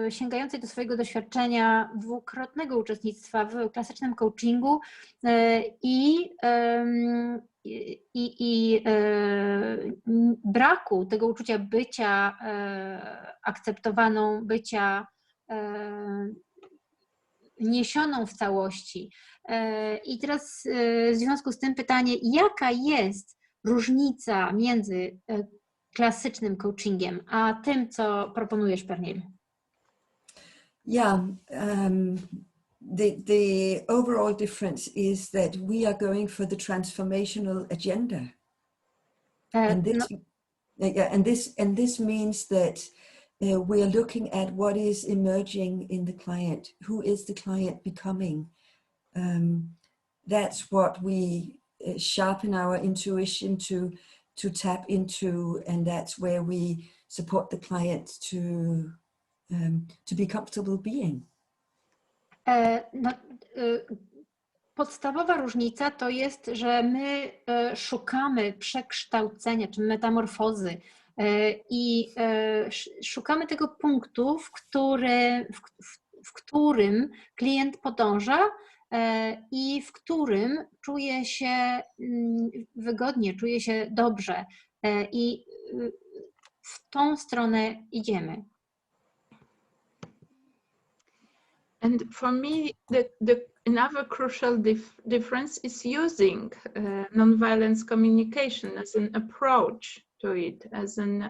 [SPEAKER 1] sięgającej do swojego doświadczenia dwukrotnego uczestnictwa w klasycznym coachingu i braku tego uczucia bycia akceptowaną, bycia niesioną w całości. I teraz w związku z tym pytanie, jaka jest różnica między klasycznym coachingiem a tym, co proponujesz, Pernille?
[SPEAKER 3] Yeah, the overall difference is that we are going for the transformational agenda. And this means that we are looking at what is emerging in the client. Who is the client becoming? That's what we sharpen our intuition to tap into, and that's where we support the client to be comfortable being.
[SPEAKER 1] Podstawowa różnica to jest, że my szukamy przekształcenia czy metamorfozy i szukamy tego punktu, w którym klient podąża i w którym czuje się wygodnie, czuje się dobrze i w tą stronę idziemy.
[SPEAKER 2] And for me, another crucial difference is using nonviolence communication as an approach to it, as an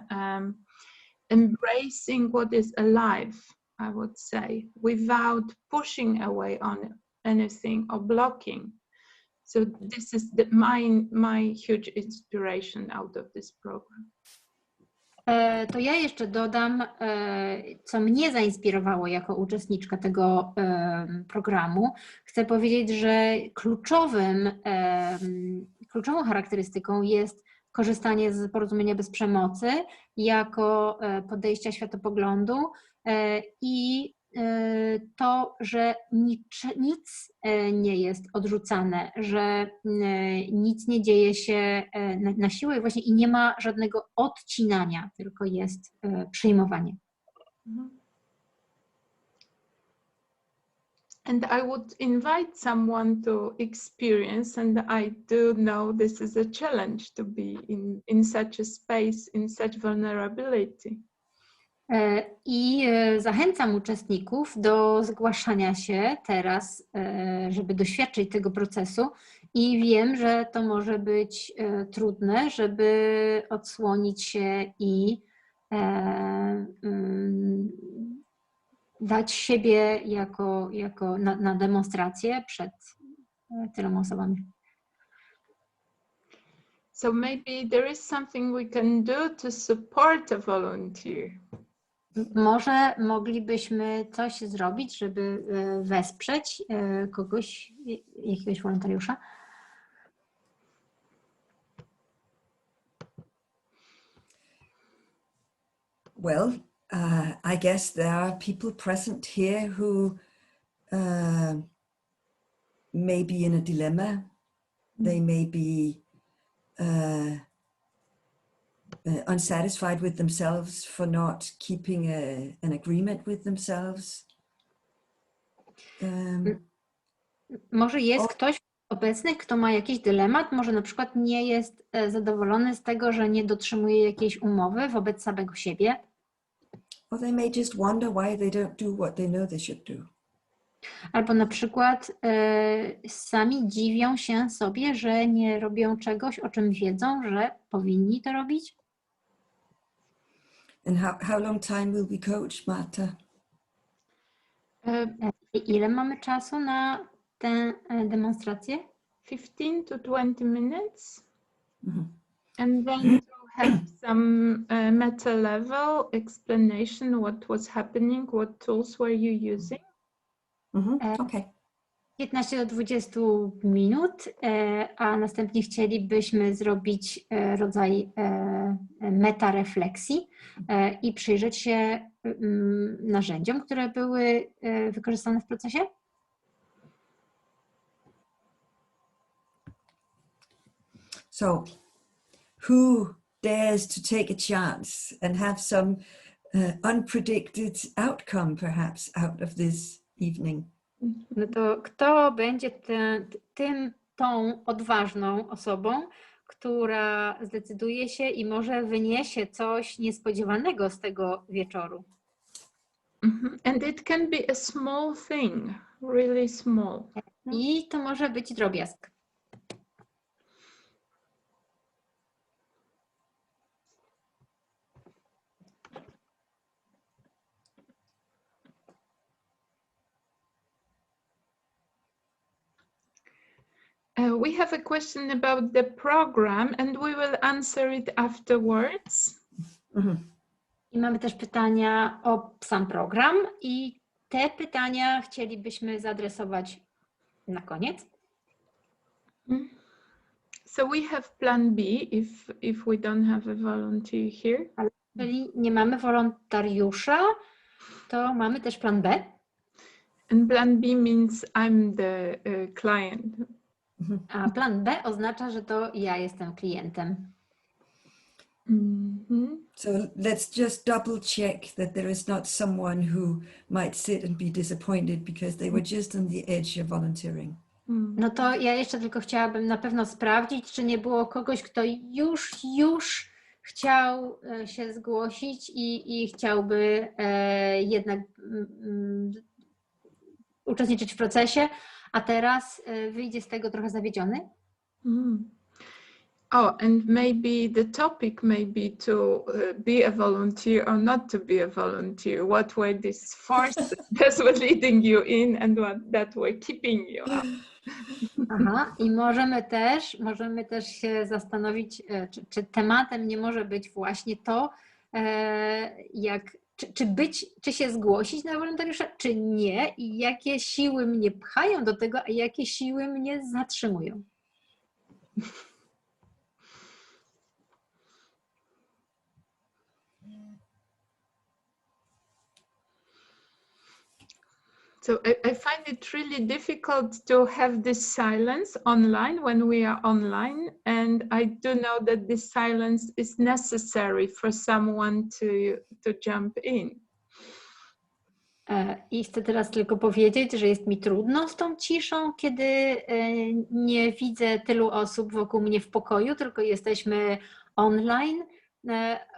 [SPEAKER 2] embracing what is alive, I would say, without pushing away on anything or blocking. So this is my huge inspiration out of this program.
[SPEAKER 1] To ja jeszcze dodam, co mnie zainspirowało jako uczestniczka tego programu. Chcę powiedzieć, że kluczową charakterystyką jest korzystanie z porozumienia bez przemocy jako podejścia światopoglądu i to, że nic nie jest odrzucane, że nic nie dzieje się na siłę właśnie i nie ma żadnego odcinania, tylko jest przyjmowanie.
[SPEAKER 2] And I would invite someone to experience, and I do know this is a challenge to be in such a space, in such vulnerability.
[SPEAKER 1] I zachęcam uczestników do zgłaszania się teraz, żeby doświadczyć tego procesu. I wiem, że to może być trudne, żeby odsłonić się i dać siebie jako na demonstrację przed tyloma osobami.
[SPEAKER 2] So maybe there is something we can do to support a volunteer.
[SPEAKER 1] Może moglibyśmy coś zrobić, żeby wesprzeć kogoś, jakiegoś wolontariusza?
[SPEAKER 3] Well, I guess there are people present here who may be in a dilemma. They may be unsatisfied with themselves for not keeping an agreement with themselves.
[SPEAKER 1] Może jest ktoś obecny, kto ma jakiś dylemat, może na przykład nie jest zadowolony z tego, że nie dotrzymuje jakiejś umowy wobec samego siebie.
[SPEAKER 3] Or they may just wonder why they don't do what they know they should do.
[SPEAKER 1] Albo na przykład sami dziwią się sobie, że nie robią czegoś, o czym wiedzą, że powinni to robić.
[SPEAKER 3] And how long time will we coach, Marta?
[SPEAKER 1] Ile mamy czasu na tę demonstrację?
[SPEAKER 2] 15 to 20 minutes.
[SPEAKER 3] Mm-hmm.
[SPEAKER 2] And then to have some meta-level explanation what was happening, what tools were you using.
[SPEAKER 3] Mm-hmm. Okay.
[SPEAKER 1] 15 do 20 minut, a następnie chcielibyśmy zrobić rodzaj metarefleksji i przyjrzeć się narzędziom, które były wykorzystane w procesie.
[SPEAKER 3] So, who dares to take a chance and have some unpredicted outcome perhaps out of this evening?
[SPEAKER 1] No to kto będzie tą odważną osobą, która zdecyduje się i może wyniesie coś niespodziewanego z tego wieczoru?
[SPEAKER 2] And it can be a small thing, really small.
[SPEAKER 1] I to może być drobiazg.
[SPEAKER 2] We have a question about the program and we will answer it afterwards.
[SPEAKER 3] Mm-hmm.
[SPEAKER 1] I mamy też pytania o sam program i te pytania chcielibyśmy zaadresować na koniec.
[SPEAKER 2] So we have plan B if we don't have a volunteer here.
[SPEAKER 1] Ale jeżeli nie mamy wolontariusza, to mamy też plan B.
[SPEAKER 2] And plan B means I'm the client.
[SPEAKER 1] A plan B oznacza, że to ja jestem klientem.
[SPEAKER 3] So let's just double check that there is not someone who might sit and be disappointed because they were just on the edge of volunteering.
[SPEAKER 1] No to ja jeszcze tylko chciałabym na pewno sprawdzić, czy nie było kogoś, kto już chciał się zgłosić i chciałby jednak uczestniczyć w procesie, a teraz wyjdzie z tego trochę zawiedziony.
[SPEAKER 2] Oh, and maybe the topic may be to be a volunteer or not to be a volunteer. What were these forces that were leading you in and what that were keeping you out?
[SPEAKER 1] Aha, i możemy też się zastanowić, czy tematem nie może być właśnie to, czy się zgłosić na wolontariusza, czy nie i jakie siły mnie pchają do tego, a jakie siły mnie zatrzymują.
[SPEAKER 2] So I find it really difficult to have this silence online when we are online, and I do know that this silence is necessary for someone to jump in.
[SPEAKER 1] I chcę teraz tylko powiedzieć, że jest mi trudno z tą ciszą, kiedy nie widzę tylu osób wokół mnie w pokoju, tylko jesteśmy online,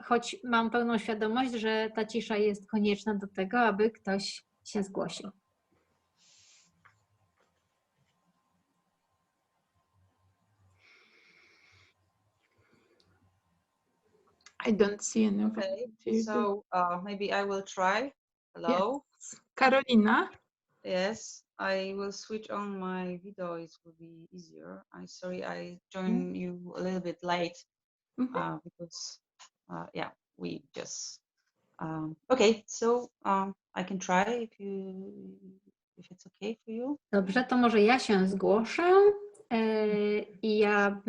[SPEAKER 1] choć mam pełną świadomość, że ta cisza jest konieczna do tego, aby ktoś się zgłosił.
[SPEAKER 2] I don't see any of
[SPEAKER 4] Okay,
[SPEAKER 2] you.
[SPEAKER 4] so maybe I will try. Hello.
[SPEAKER 2] Yes. Karolina.
[SPEAKER 4] Yes, I will switch on my video. It will be easier. I'm sorry I joined you a little bit late because yeah, we just okay. So I can try if it's okay for you.
[SPEAKER 1] Dobrze, to może ja się zgłoszę. I ja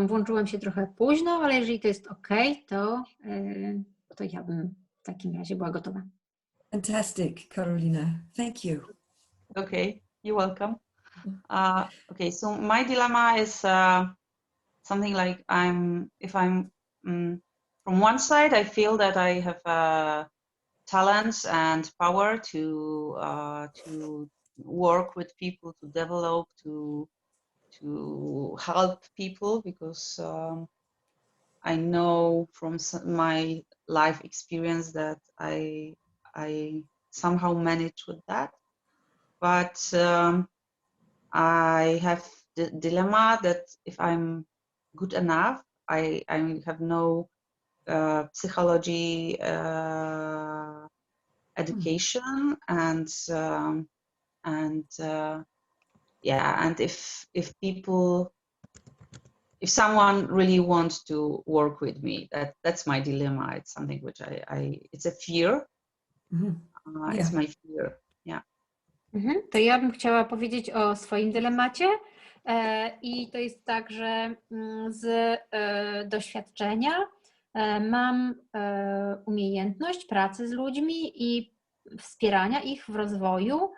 [SPEAKER 1] włączyłam się trochę późno, ale jeżeli to jest ok, to ja bym w takim razie była gotowa.
[SPEAKER 3] Fantastic, Carolina. Thank you.
[SPEAKER 4] Okay, you're welcome. Okay, so my dilemma is something like if I'm from one side, I feel that I have talents and power to work with people, to develop, to help people, because I know from my life experience that I somehow manage with that. But I have the dilemma that if I'm good enough, I have no psychology education, and if someone really wants to work with me, that's my dilemma. It's something which it's a fear. It's my fear. Yeah.
[SPEAKER 1] To ja bym chciała powiedzieć o swoim dylemacie i to jest tak, że z doświadczenia mam umiejętność pracy z ludźmi i wspierania ich w rozwoju.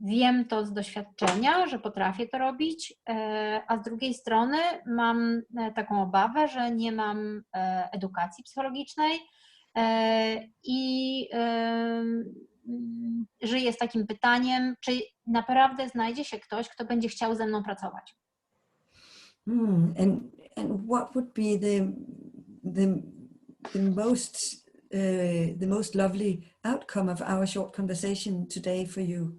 [SPEAKER 1] Wiem to z doświadczenia, że potrafię to robić, a z drugiej strony mam taką obawę, że nie mam edukacji psychologicznej i żyję z takim pytaniem, czy naprawdę znajdzie się ktoś, kto będzie chciał ze mną pracować.
[SPEAKER 3] And what would be the most lovely outcome of our short conversation today for you?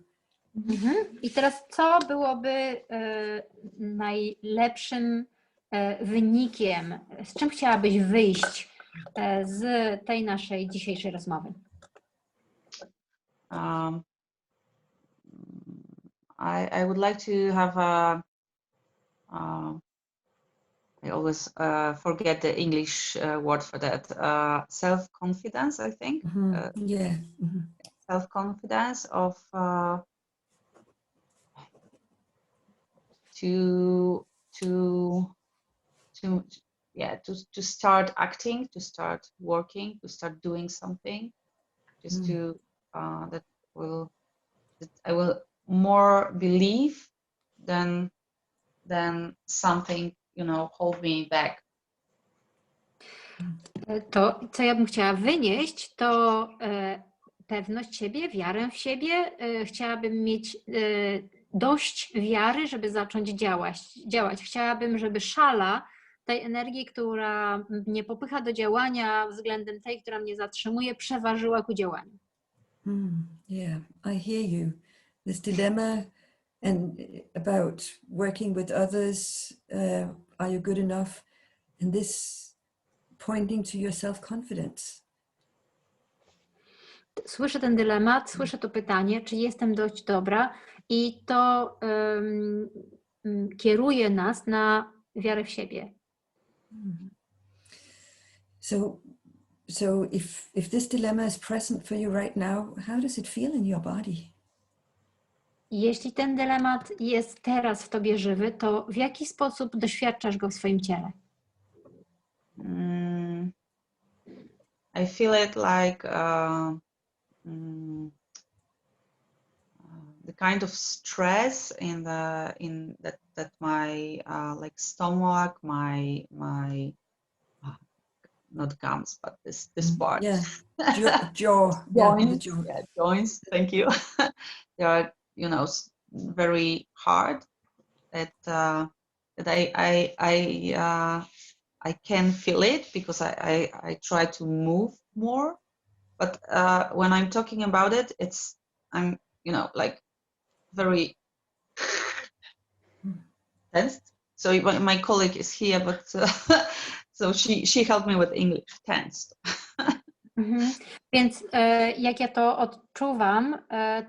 [SPEAKER 1] I teraz co byłoby najlepszym wynikiem, z czym chciałabyś wyjść z tej naszej dzisiejszej rozmowy?
[SPEAKER 4] I would like to have I always forget the English word for that. Self-confidence, I think. Self-confidence of to start acting, to start working, to start doing something, just that I will more believe than something, hold me back.
[SPEAKER 1] To, co ja bym chciała wynieść, to pewność siebie, wiarę w siebie. Chciałabym mieć dość wiary, żeby zacząć działać. Chciałabym, żeby szala tej energii, która mnie popycha do działania względem tej, która mnie zatrzymuje, przeważyła ku działaniu.
[SPEAKER 3] Yeah, I hear you. This dilemma and about working with others, are you good enough? And this pointing to your self-confidence.
[SPEAKER 1] Słyszę ten dylemat, słyszę to pytanie, czy jestem dość dobra, i to kieruje nas na wiarę w siebie.
[SPEAKER 3] So if this dilemma is present for you right now, how does it feel in your body?
[SPEAKER 1] Jeśli ten dylemat jest teraz w tobie żywy, to w jaki sposób doświadczasz go w swoim ciele?
[SPEAKER 4] I feel it like the kind of stress in that my like stomach, my not gums, but this part.
[SPEAKER 3] Yeah, jaw.
[SPEAKER 4] Joints.
[SPEAKER 3] Jaw.
[SPEAKER 4] Yeah, joints. Thank you. They are, very hard. That I I can feel it because I try to move more. But when I'm talking about it, I'm like very tense. So my colleague is here, but so she helped me with English. Tensed.
[SPEAKER 1] Więc jak ja to odczuwam,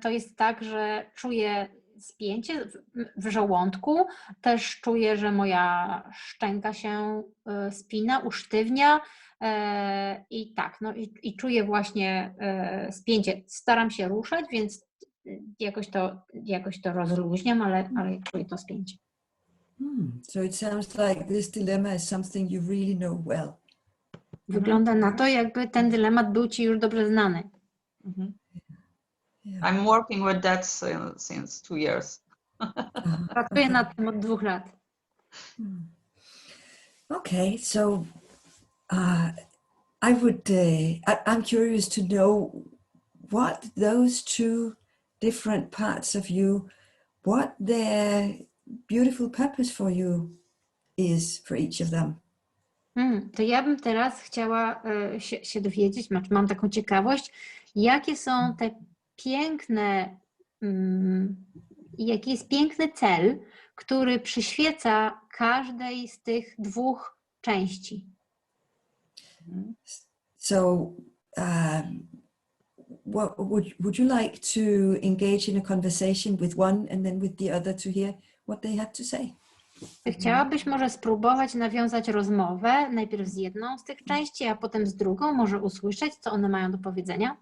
[SPEAKER 1] to jest tak, że czuję spięcie w żołądku, też czuję, że moja szczęka się spina, usztywnia i tak, no i czuję właśnie spięcie. Staram się ruszać, więc jakoś to rozluźniam, ale czuję to spięcie.
[SPEAKER 3] So it sounds like this dilemma is something you really know well.
[SPEAKER 1] Wygląda na to, jakby ten dylemat był Ci już dobrze znany.
[SPEAKER 3] Yeah.
[SPEAKER 4] I'm working with that since 2 years.
[SPEAKER 1] Pracuję nad tym od 2 lat.
[SPEAKER 3] Okay, so I'm curious to know what those two different parts of you, what their beautiful purpose for you is for each of them.
[SPEAKER 1] To ja bym teraz chciała się dowiedzieć, mam taką ciekawość, jakie są te piękne, jaki jest piękny cel, który przyświeca każdej z tych 2 części.
[SPEAKER 3] So what would you like to engage in a conversation with one and then with the other to hear what they have to say?
[SPEAKER 1] Chciałabyś może spróbować nawiązać rozmowę najpierw z jedną z tych części, a potem z drugą, może usłyszeć, co one mają do powiedzenia?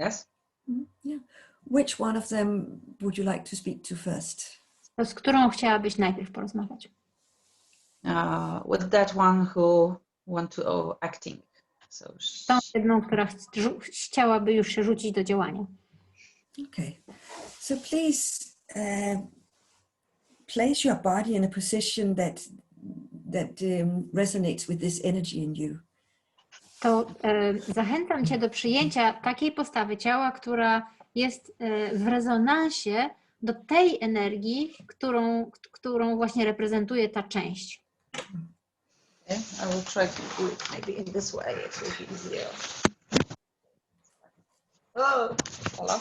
[SPEAKER 4] Yes.
[SPEAKER 3] Yeah. Which one of them would you like to speak to first?
[SPEAKER 1] To z którą chciałabyś najpierw porozmawiać?
[SPEAKER 4] With that one who want to acting. So
[SPEAKER 1] Tą jedną, która chciałaby już się rzucić do działania.
[SPEAKER 3] Okay. So please place your body in a position that resonates with this energy in you.
[SPEAKER 1] To zachęcam Cię do przyjęcia takiej postawy ciała, która jest w rezonansie do tej energii, którą właśnie reprezentuje ta część.
[SPEAKER 4] Okay. I will try to do it maybe in this way. It will be easier. Oh, hello.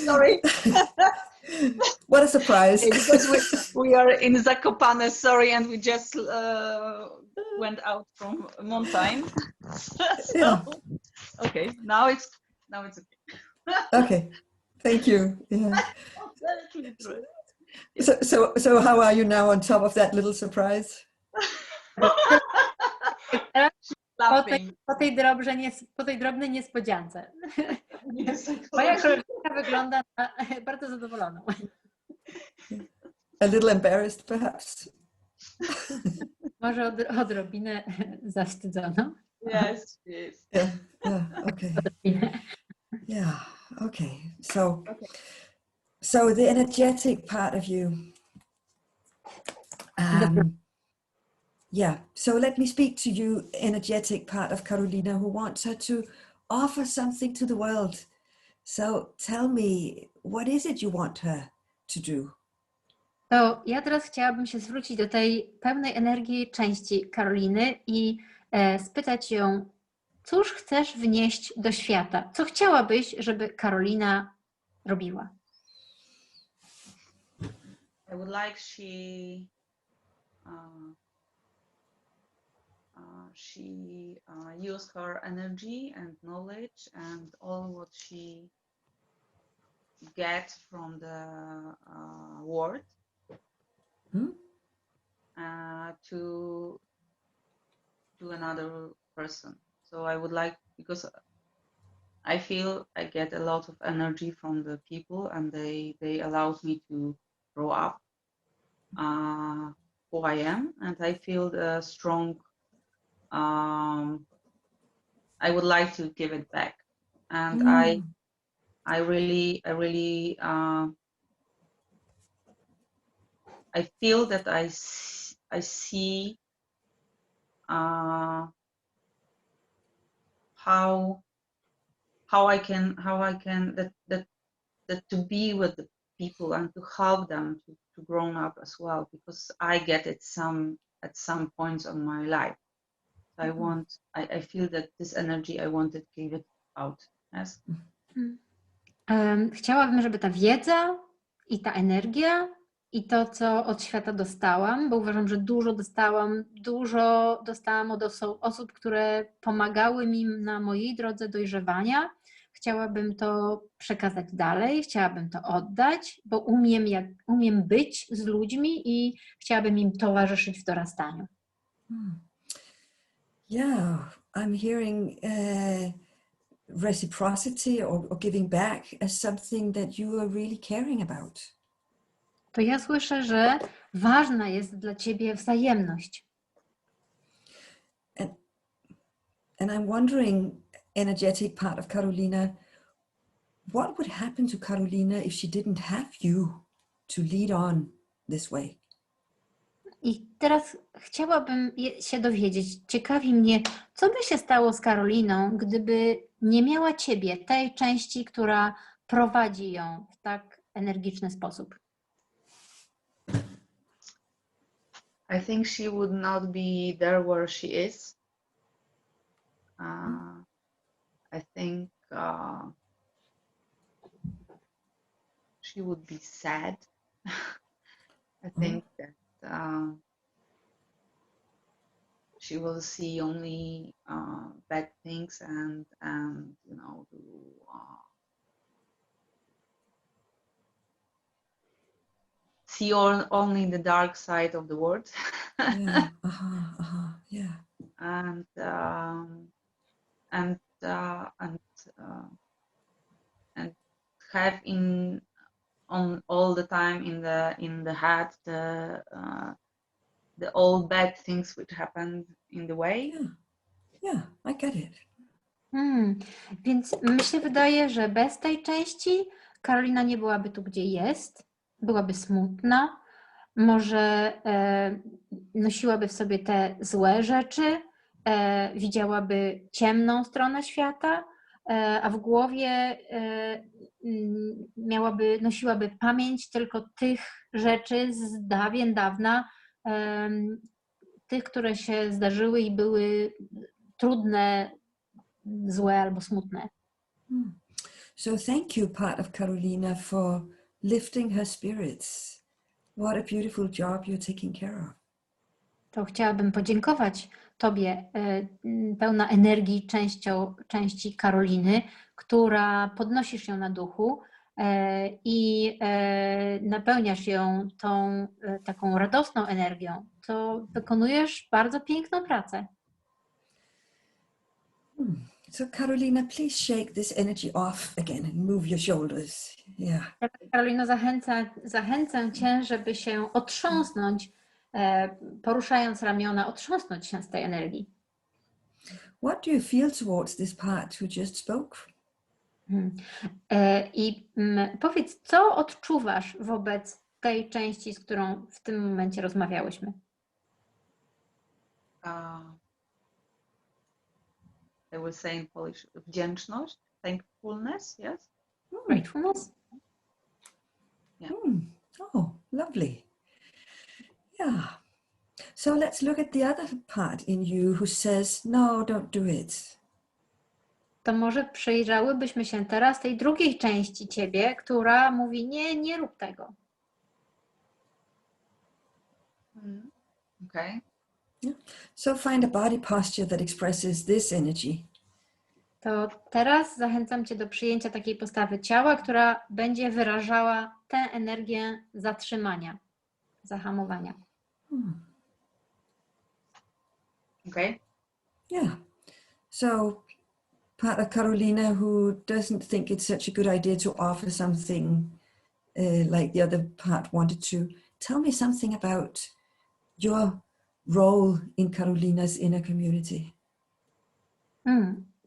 [SPEAKER 4] Sorry.
[SPEAKER 3] What a surprise.
[SPEAKER 4] Because we are in Zakopane, sorry, and we just went out from mountain. So,
[SPEAKER 3] Yeah.
[SPEAKER 4] okay, now it's okay.
[SPEAKER 3] Okay. Thank you. Yeah. So how are you now on top of that little surprise?
[SPEAKER 1] Po tej drobnej niespodziance. Moja koleżanka wygląda na bardzo zadowoloną.
[SPEAKER 3] A little embarrassed, perhaps.
[SPEAKER 1] Może odrobinę zawstydzoną.
[SPEAKER 4] Yes, yes.
[SPEAKER 3] Yeah. Okay. Yeah. Okay. So the energetic part of you. Yeah, so let me speak to you, energetic part of Carolina, who wants her to offer something to the world. So tell me, what is it you want her to do?
[SPEAKER 1] To ja teraz chciałabym się zwrócić do tej pełnej energii części Karoliny i spytać ją, cóż chcesz wnieść do świata? Co chciałabyś, żeby Karolina robiła?
[SPEAKER 4] I would like she used her energy and knowledge and all what she get from the world to another person. So I would like, because I feel I get a lot of energy from the people and they allowed me to grow up who I am, and I feel the strong I would like to give it back, and I really I feel that I see how I can that to be with the people and to help them to grow up as well, because I get it some at some points on my life. So I feel that this energy, I want to give it out. Yes.
[SPEAKER 1] Chciałabym, żeby ta wiedza i ta energia i to, co od świata dostałam, bo uważam, że dużo dostałam od osób, które pomagały mi na mojej drodze dojrzewania. Chciałabym to przekazać dalej, chciałabym to oddać, bo umiem być z ludźmi i chciałabym im towarzyszyć w dorastaniu.
[SPEAKER 3] Yeah, I'm hearing reciprocity or giving back as something that you are really caring about.
[SPEAKER 1] To ja słyszę, że ważna jest dla ciebie wzajemność.
[SPEAKER 3] And I'm wondering, energetic part of Carolina, what would happen to Carolina if she didn't have you to lead on this way?
[SPEAKER 1] I teraz chciałabym się dowiedzieć, ciekawi mnie, co by się stało z Karoliną, gdyby nie miała ciebie, tej części, która prowadzi ją w tak energiczny sposób.
[SPEAKER 4] I think she would not be there where she is. I think she would be sad. I think that she will see only bad things and you know, see only the dark side of the world.
[SPEAKER 3] Yeah, yeah.
[SPEAKER 4] And have on all the time in the head the all bad things which happened in the way.
[SPEAKER 3] Yeah, I get it.
[SPEAKER 1] Więc mi się wydaje, że bez tej części Karolina nie byłaby tu, gdzie jest, byłaby smutna, może nosiłaby w sobie te złe rzeczy, widziałaby ciemną stronę świata, a w głowie nosiłaby pamięć tylko tych rzeczy z dawien dawna, tych, które się zdarzyły i były trudne, złe albo smutne.
[SPEAKER 3] So thank you, part of Carolina, for lifting her spirits. What a beautiful job you're taking care of.
[SPEAKER 1] To chciałabym podziękować Tobie, pełna energii części Karoliny, która podnosisz ją na duchu i napełniasz ją tą taką radosną energią. To wykonujesz bardzo piękną pracę.
[SPEAKER 3] So Carolina, please shake this energy off again and move your shoulders. Yeah.
[SPEAKER 1] Karolino, zachęcam Cię, żeby się otrząsnąć, poruszając ramiona, otrząsnąć się z tej energii.
[SPEAKER 3] What do you feel towards this part who just spoke?
[SPEAKER 1] I powiedz, co odczuwasz wobec tej części, z którą w tym momencie rozmawiałyśmy?
[SPEAKER 4] I will say in Polish, wdzięczność, thankfulness, yes?
[SPEAKER 1] Gratefulness?
[SPEAKER 4] Yeah.
[SPEAKER 3] Oh, lovely. Yeah. So let's look at the other part in you who says, no, don't do it.
[SPEAKER 1] To może przyjrzałybyśmy się teraz tej drugiej części Ciebie, która mówi, nie rób tego.
[SPEAKER 4] Okay.
[SPEAKER 3] Yeah. So find a body posture that expresses this energy.
[SPEAKER 1] To teraz zachęcam Cię do przyjęcia takiej postawy ciała, która będzie wyrażała tę energię zatrzymania, zahamowania.
[SPEAKER 3] Okay. Yeah. So part of Carolina who doesn't think it's such a good idea to offer something like the other part wanted to, tell me something about your role in Carolina's inner community.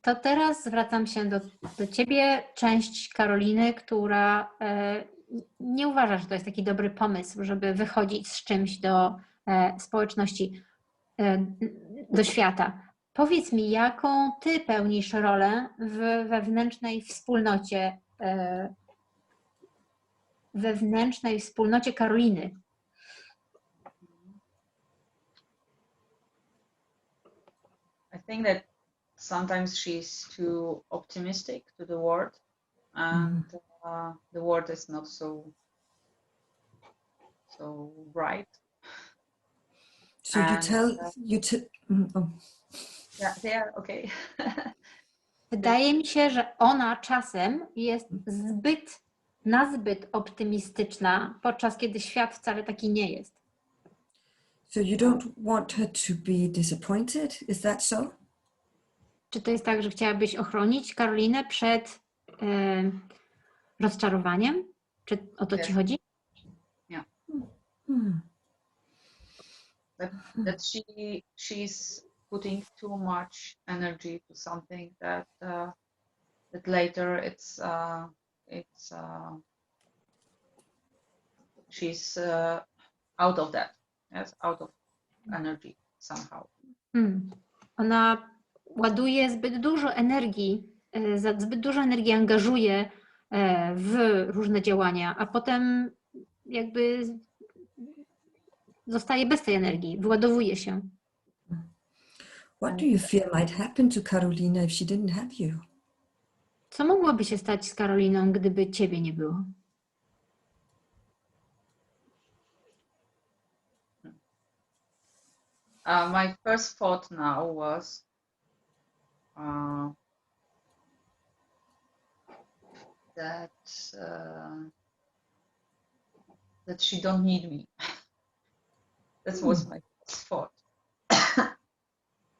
[SPEAKER 1] To teraz zwracam się do Ciebie, część Karoliny, która nie uważa, że to jest taki dobry pomysł, żeby wychodzić z czymś do społeczności, do świata. Powiedz mi, jaką Ty pełnisz rolę w wewnętrznej wspólnocie Karoliny?
[SPEAKER 4] think that sometimes she's too optimistic to the world, and the world is not so bright.
[SPEAKER 3] So you tell
[SPEAKER 4] Yeah, okay.
[SPEAKER 1] Wydaje mi się, że ona czasem jest nazbyt optymistyczna, podczas kiedy świat wcale taki nie jest.
[SPEAKER 3] So you don't want her to be disappointed, is that so?
[SPEAKER 1] Czy to jest tak, że chciałabyś ochronić Karolinę przed rozczarowaniem? Czy o to ci chodzi?
[SPEAKER 4] That she's putting too much energy to something that later she's out of that. Yes, out of energy somehow.
[SPEAKER 1] Ona ładuje zbyt dużo energii, zbyt dużo energii angażuje w różne działania, a potem jakby zostaje bez tej energii, wyładowuje się.
[SPEAKER 3] What do you fear might happen to Karolina if she didn't have you?
[SPEAKER 1] Co mogłoby się stać z Karoliną, gdyby ciebie nie było?
[SPEAKER 4] My first thought now was that she don't need me. That was my first thought.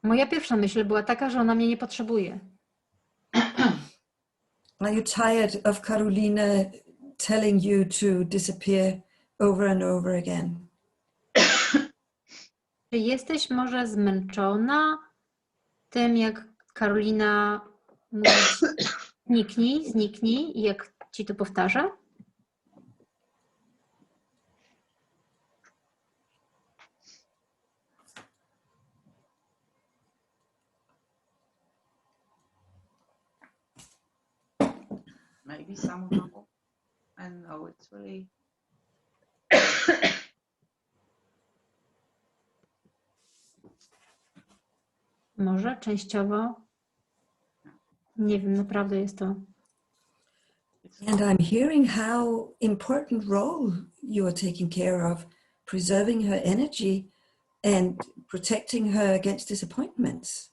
[SPEAKER 1] Moja pierwsza myśl była taka, że ona mnie nie potrzebuje.
[SPEAKER 3] Are you tired of Karolina telling you to disappear over and over again?
[SPEAKER 1] Czy jesteś może zmęczona tym, jak Karolina mówi zniknij i jak ci to powtarza?
[SPEAKER 4] Maybe somehow. I don't know. It's really.
[SPEAKER 1] Może częściowo. Nie wiem, naprawdę jest to.
[SPEAKER 3] And I'm hearing how important role you are taking care of preserving her energy and protecting her against disappointments.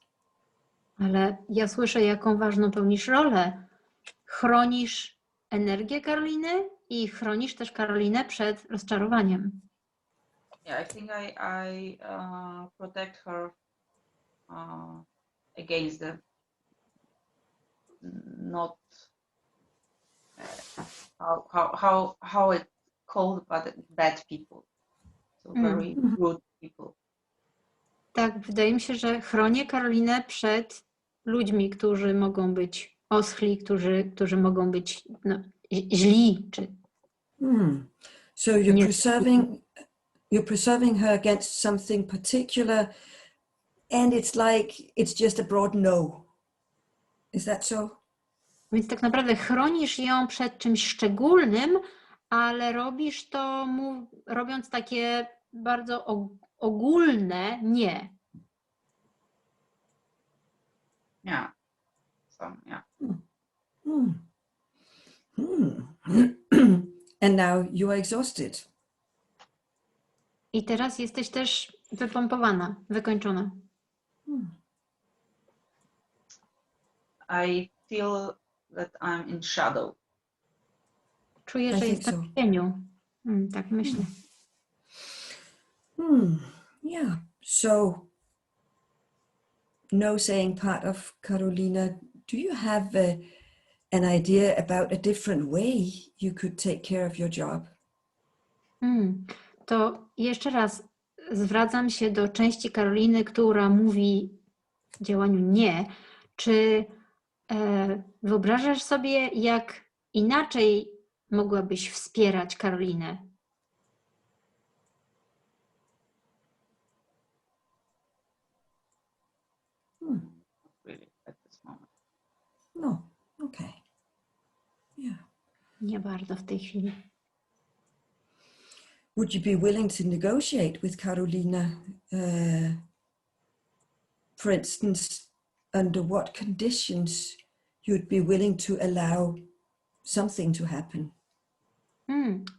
[SPEAKER 1] Ale ja słyszę, jaką ważną pełnisz rolę. Chronisz energię Karoliny i chronisz też Karolinę przed rozczarowaniem.
[SPEAKER 4] Yeah, I think I protect her against the not how it called, but bad people, so very rude people.
[SPEAKER 1] Tak, wydaje mi się, że chronię Karolinę przed ludźmi, którzy mogą być oschli, którzy mogą być źli.
[SPEAKER 3] So you're preserving her against something particular, and it's just a broad no. Is that so?
[SPEAKER 1] Więc tak naprawdę chronisz ją przed czymś szczególnym, ale robisz to robiąc takie bardzo ogólne nie.
[SPEAKER 4] Yeah. Yeah.
[SPEAKER 3] And now you are exhausted.
[SPEAKER 1] I teraz jesteś też wypompowana, wykończona.
[SPEAKER 4] I feel that I'm in shadow.
[SPEAKER 1] Czuję, że jestem w cieniu. Tak myślę.
[SPEAKER 3] Yeah. So, no saying part of Karolina, do you have an idea about a different way you could take care of your job?
[SPEAKER 1] To jeszcze raz zwracam się do części Karoliny, która mówi działaniu nie. Czy wyobrażasz sobie, jak inaczej mogłabyś wspierać Karolinę?
[SPEAKER 4] Really, at this moment.
[SPEAKER 3] No, okay. Yeah.
[SPEAKER 1] Nie bardzo w tej chwili.
[SPEAKER 3] Would you be willing to negotiate with Karolina for instance, under what conditions you'd be willing to allow something to happen?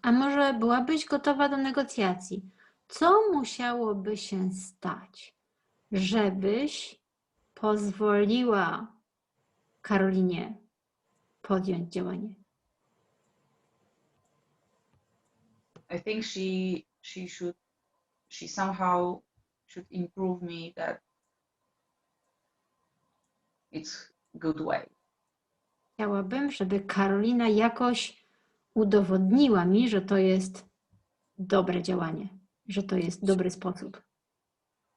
[SPEAKER 1] A może byłabyś gotowa do negocjacji? Co musiałoby się stać, żebyś pozwoliła Karolinie podjąć działanie?
[SPEAKER 4] I think she somehow should improve me that it's good way.
[SPEAKER 1] Chciałabym, żeby Karolina jakoś udowodniła mi, że to jest dobre działanie, że to jest dobry sposób.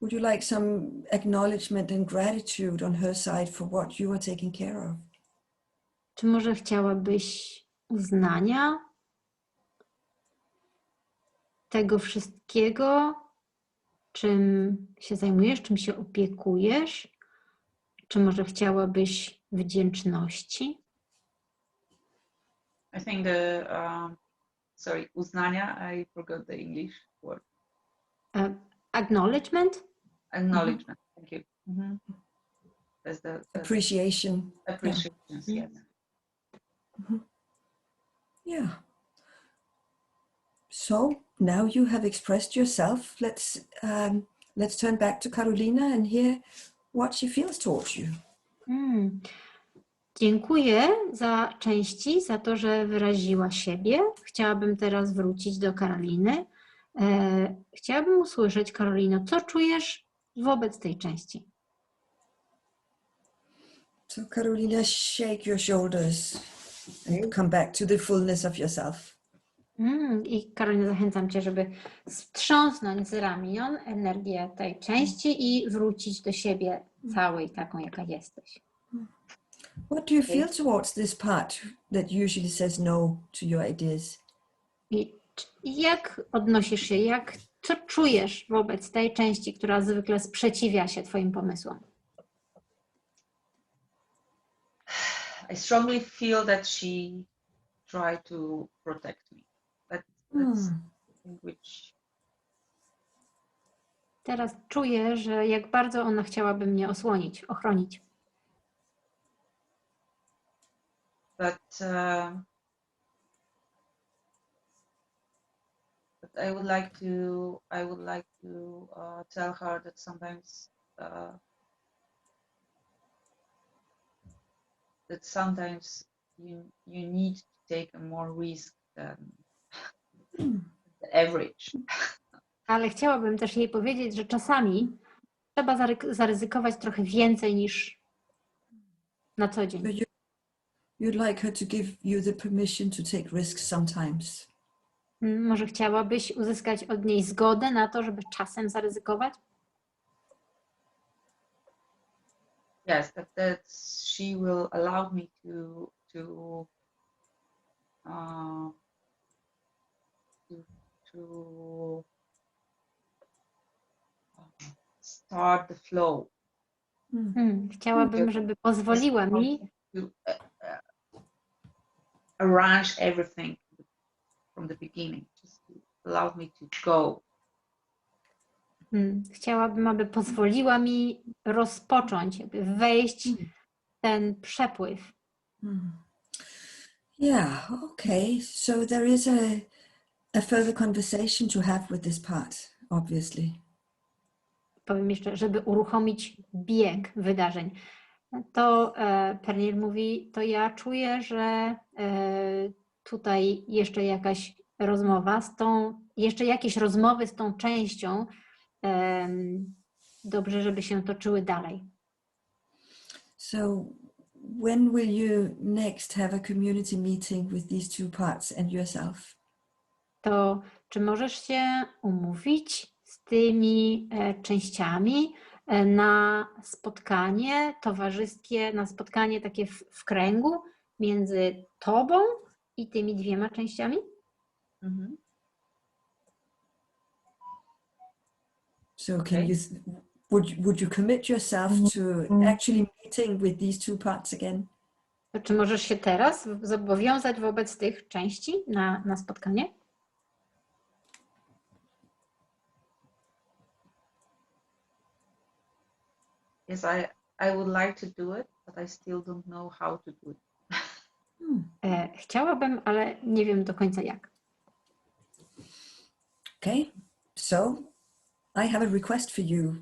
[SPEAKER 3] Would you like some acknowledgement and gratitude on her side for what you are taking care of?
[SPEAKER 1] Czy może chciałabyś uznania tego wszystkiego, czym się zajmujesz, czym się opiekujesz? Czy może chciałabyś wdzięczności?
[SPEAKER 4] I think uznania, I forgot the English word.
[SPEAKER 1] Acknowledgement?
[SPEAKER 4] Acknowledgement, thank you. That's the
[SPEAKER 3] Appreciation.
[SPEAKER 4] appreciation, yes.
[SPEAKER 3] Yeah. So now you have expressed yourself. Let's turn back to Karolina and hear what she feels towards you.
[SPEAKER 1] Dziękuję za części, za to, że wyraziła siebie. Chciałabym teraz wrócić do Karoliny. Chciałabym usłyszeć, Karolino, co czujesz wobec tej części?
[SPEAKER 3] So Karolina, shake your shoulders and come back to the fullness of yourself.
[SPEAKER 1] I Karolina, zachęcam Cię, żeby wstrząsnąć z ramion energię tej części i wrócić do siebie całej taką, jaka jesteś.
[SPEAKER 3] What do you feel towards this part that usually says no to your ideas?
[SPEAKER 1] I jak odnosisz się, co czujesz wobec tej części, która zwykle sprzeciwia się Twoim pomysłom?
[SPEAKER 4] I strongly feel that she tried to protect me. That's which.
[SPEAKER 1] Teraz czuję, że jak bardzo ona chciałaby mnie osłonić, ochronić.
[SPEAKER 4] But I would like to tell her that sometimes you need to take a more risk than the average.
[SPEAKER 1] Ale chciałabym też jej powiedzieć, że czasami trzeba zaryzykować trochę więcej niż na co dzień.
[SPEAKER 3] You'd like her to give you the permission to take risks sometimes.
[SPEAKER 1] Może chciałabyś uzyskać od niej zgodę na to, żeby czasem zaryzykować?
[SPEAKER 4] Yes, that she will allow me to start the flow.
[SPEAKER 1] Chciałabym, żeby pozwoliła mi
[SPEAKER 4] arrange everything from the beginning, just to allow me to go.
[SPEAKER 1] Chciałabym, aby pozwoliła mi rozpocząć, jakby wejść w ten przepływ.
[SPEAKER 3] Yeah, okay. So there is a further conversation to have with this part, obviously.
[SPEAKER 1] Powiem jeszcze, żeby uruchomić bieg wydarzeń. To Pernille mówi, to ja czuję, że tutaj jeszcze jakaś rozmowa jeszcze jakieś rozmowy z tą częścią dobrze, żeby się toczyły dalej.
[SPEAKER 3] So when will you next have a community meeting with these two parts and yourself?
[SPEAKER 1] To czy możesz się umówić z tymi częściami na spotkanie towarzyskie, na spotkanie takie w kręgu między tobą i tymi dwiema częściami?
[SPEAKER 3] So can you would you commit yourself to actually meeting with these two parts again?
[SPEAKER 1] To czy możesz się teraz zobowiązać wobec tych części na spotkanie?
[SPEAKER 4] Yes, I would like to do it, but I still don't know how to do it.
[SPEAKER 1] Chciałabym, ale nie wiem do końca jak.
[SPEAKER 3] Okay, so I have a request for you.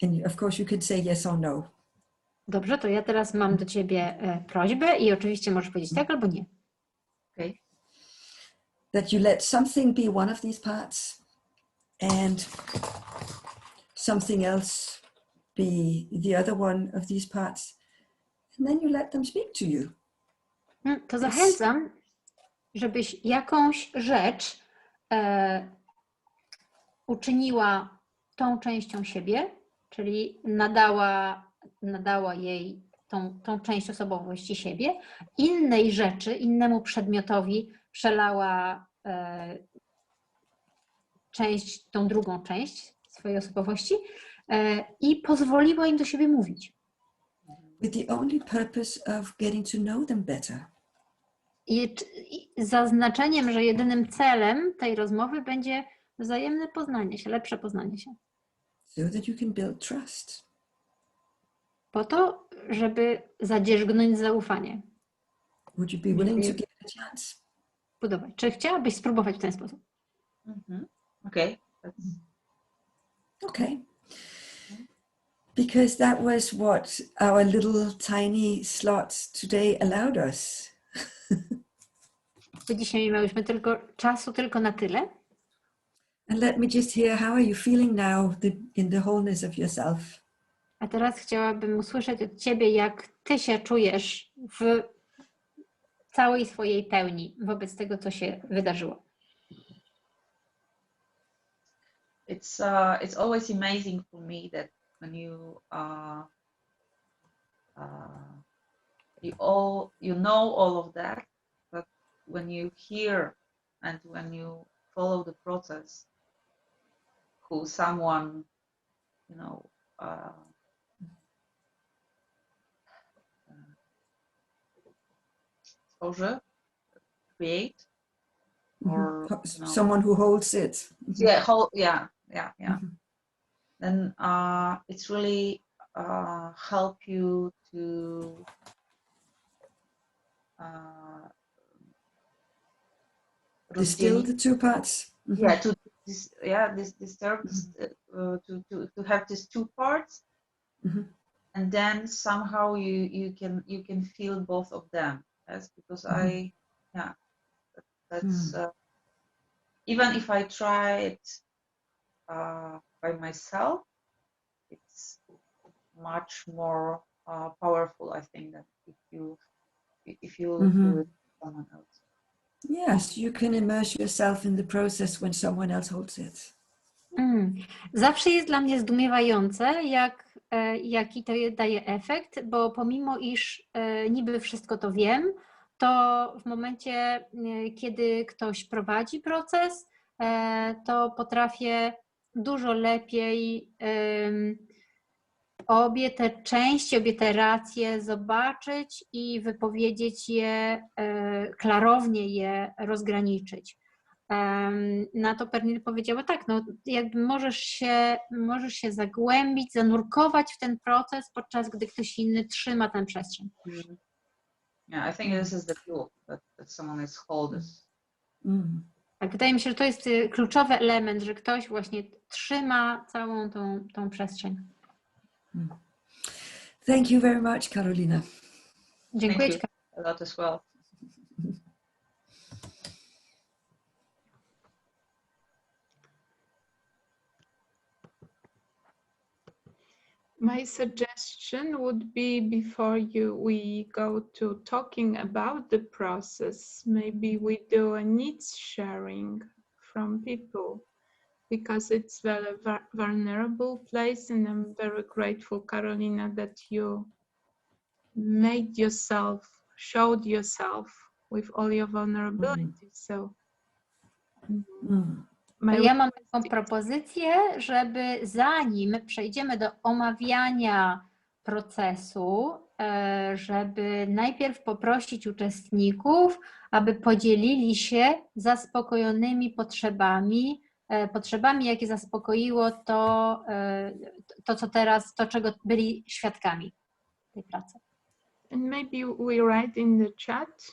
[SPEAKER 3] And of course you could say yes or no.
[SPEAKER 1] Dobrze, to ja teraz mam do ciebie prośbę i oczywiście możesz powiedzieć tak albo nie.
[SPEAKER 4] Okay.
[SPEAKER 3] That you let something be one of these parts and something else be the other one of these parts. And then you let them speak to you.
[SPEAKER 1] To zachęcam, żebyś jakąś rzecz uczyniła tą częścią siebie, czyli nadała jej tą część osobowości siebie, innej rzeczy, innemu przedmiotowi przelała tą drugą część swojej osobowości i pozwoliła im do siebie mówić.
[SPEAKER 3] With the only purpose of getting to know them better.
[SPEAKER 1] I z zaznaczeniem, że jedynym celem tej rozmowy będzie wzajemne poznanie się, lepsze poznanie się.
[SPEAKER 3] So that you can build trust.
[SPEAKER 1] Po to, żeby zadzierzgnąć zaufanie.
[SPEAKER 3] Would you be willing to give it a chance?
[SPEAKER 1] Podobać. Czy chciałabyś spróbować w ten sposób?
[SPEAKER 4] Okay.
[SPEAKER 3] Okay. Because that was what our little tiny slots today allowed us.
[SPEAKER 1] Dzisiaj miałyśmy czasu tylko na tyle.
[SPEAKER 3] And let me just hear, how are you feeling now in the wholeness of yourself?
[SPEAKER 1] A teraz chciałabym usłyszeć od ciebie, jak ty się czujesz w całej swojej pełni wobec tego, co się wydarzyło.
[SPEAKER 4] It's always amazing for me that when you know all of that, but when you hear and when you follow the process, who someone create, or
[SPEAKER 3] someone who holds it.
[SPEAKER 4] Yeah.
[SPEAKER 3] Mm-hmm.
[SPEAKER 4] Then it's really help you to
[SPEAKER 3] distill the two parts. Mm-hmm.
[SPEAKER 4] Yeah, to have these two parts,
[SPEAKER 3] mm-hmm.
[SPEAKER 4] and then somehow you can feel both of them. Yes, because
[SPEAKER 3] mm-hmm.
[SPEAKER 4] That's even if I try it by myself, it's much more powerful, I think, than if you
[SPEAKER 3] mm-hmm.
[SPEAKER 4] do it with someone else.
[SPEAKER 3] Yes, you can immerse yourself in the process when someone else holds it.
[SPEAKER 1] Zawsze jest dla mnie zdumiewające, jaki to daje efekt, bo pomimo iż niby wszystko to wiem, to w momencie, kiedy ktoś prowadzi proces, to potrafię dużo lepiej obie te części, obie te racje zobaczyć i wypowiedzieć je, klarownie je rozgraniczyć. Na to Pernille powiedziała tak, no jakby możesz się zagłębić, zanurkować w ten proces, podczas gdy ktoś inny trzyma tę przestrzeń.
[SPEAKER 4] Yeah, I think this is the tool that someone is holding.
[SPEAKER 1] Tak, wydaje mi się, że to jest kluczowy element, że ktoś właśnie trzyma całą tą przestrzeń.
[SPEAKER 3] Thank you very much, Karolina.
[SPEAKER 1] Dziękuję Ci
[SPEAKER 4] a lot as well.
[SPEAKER 2] My suggestion would be, before we go to talking about the process, maybe we do a needs sharing from people, because it's very vulnerable place, and I'm very grateful, Karolina, that you showed yourself with all your vulnerability. So
[SPEAKER 1] ja mam taką propozycję, żeby zanim przejdziemy do omawiania procesu, żeby najpierw poprosić uczestników, aby podzielili się zaspokojonymi potrzebami potrzebami, jakie zaspokoiło to, co teraz, to czego byli świadkami tej pracy.
[SPEAKER 2] And maybe we write in the chat.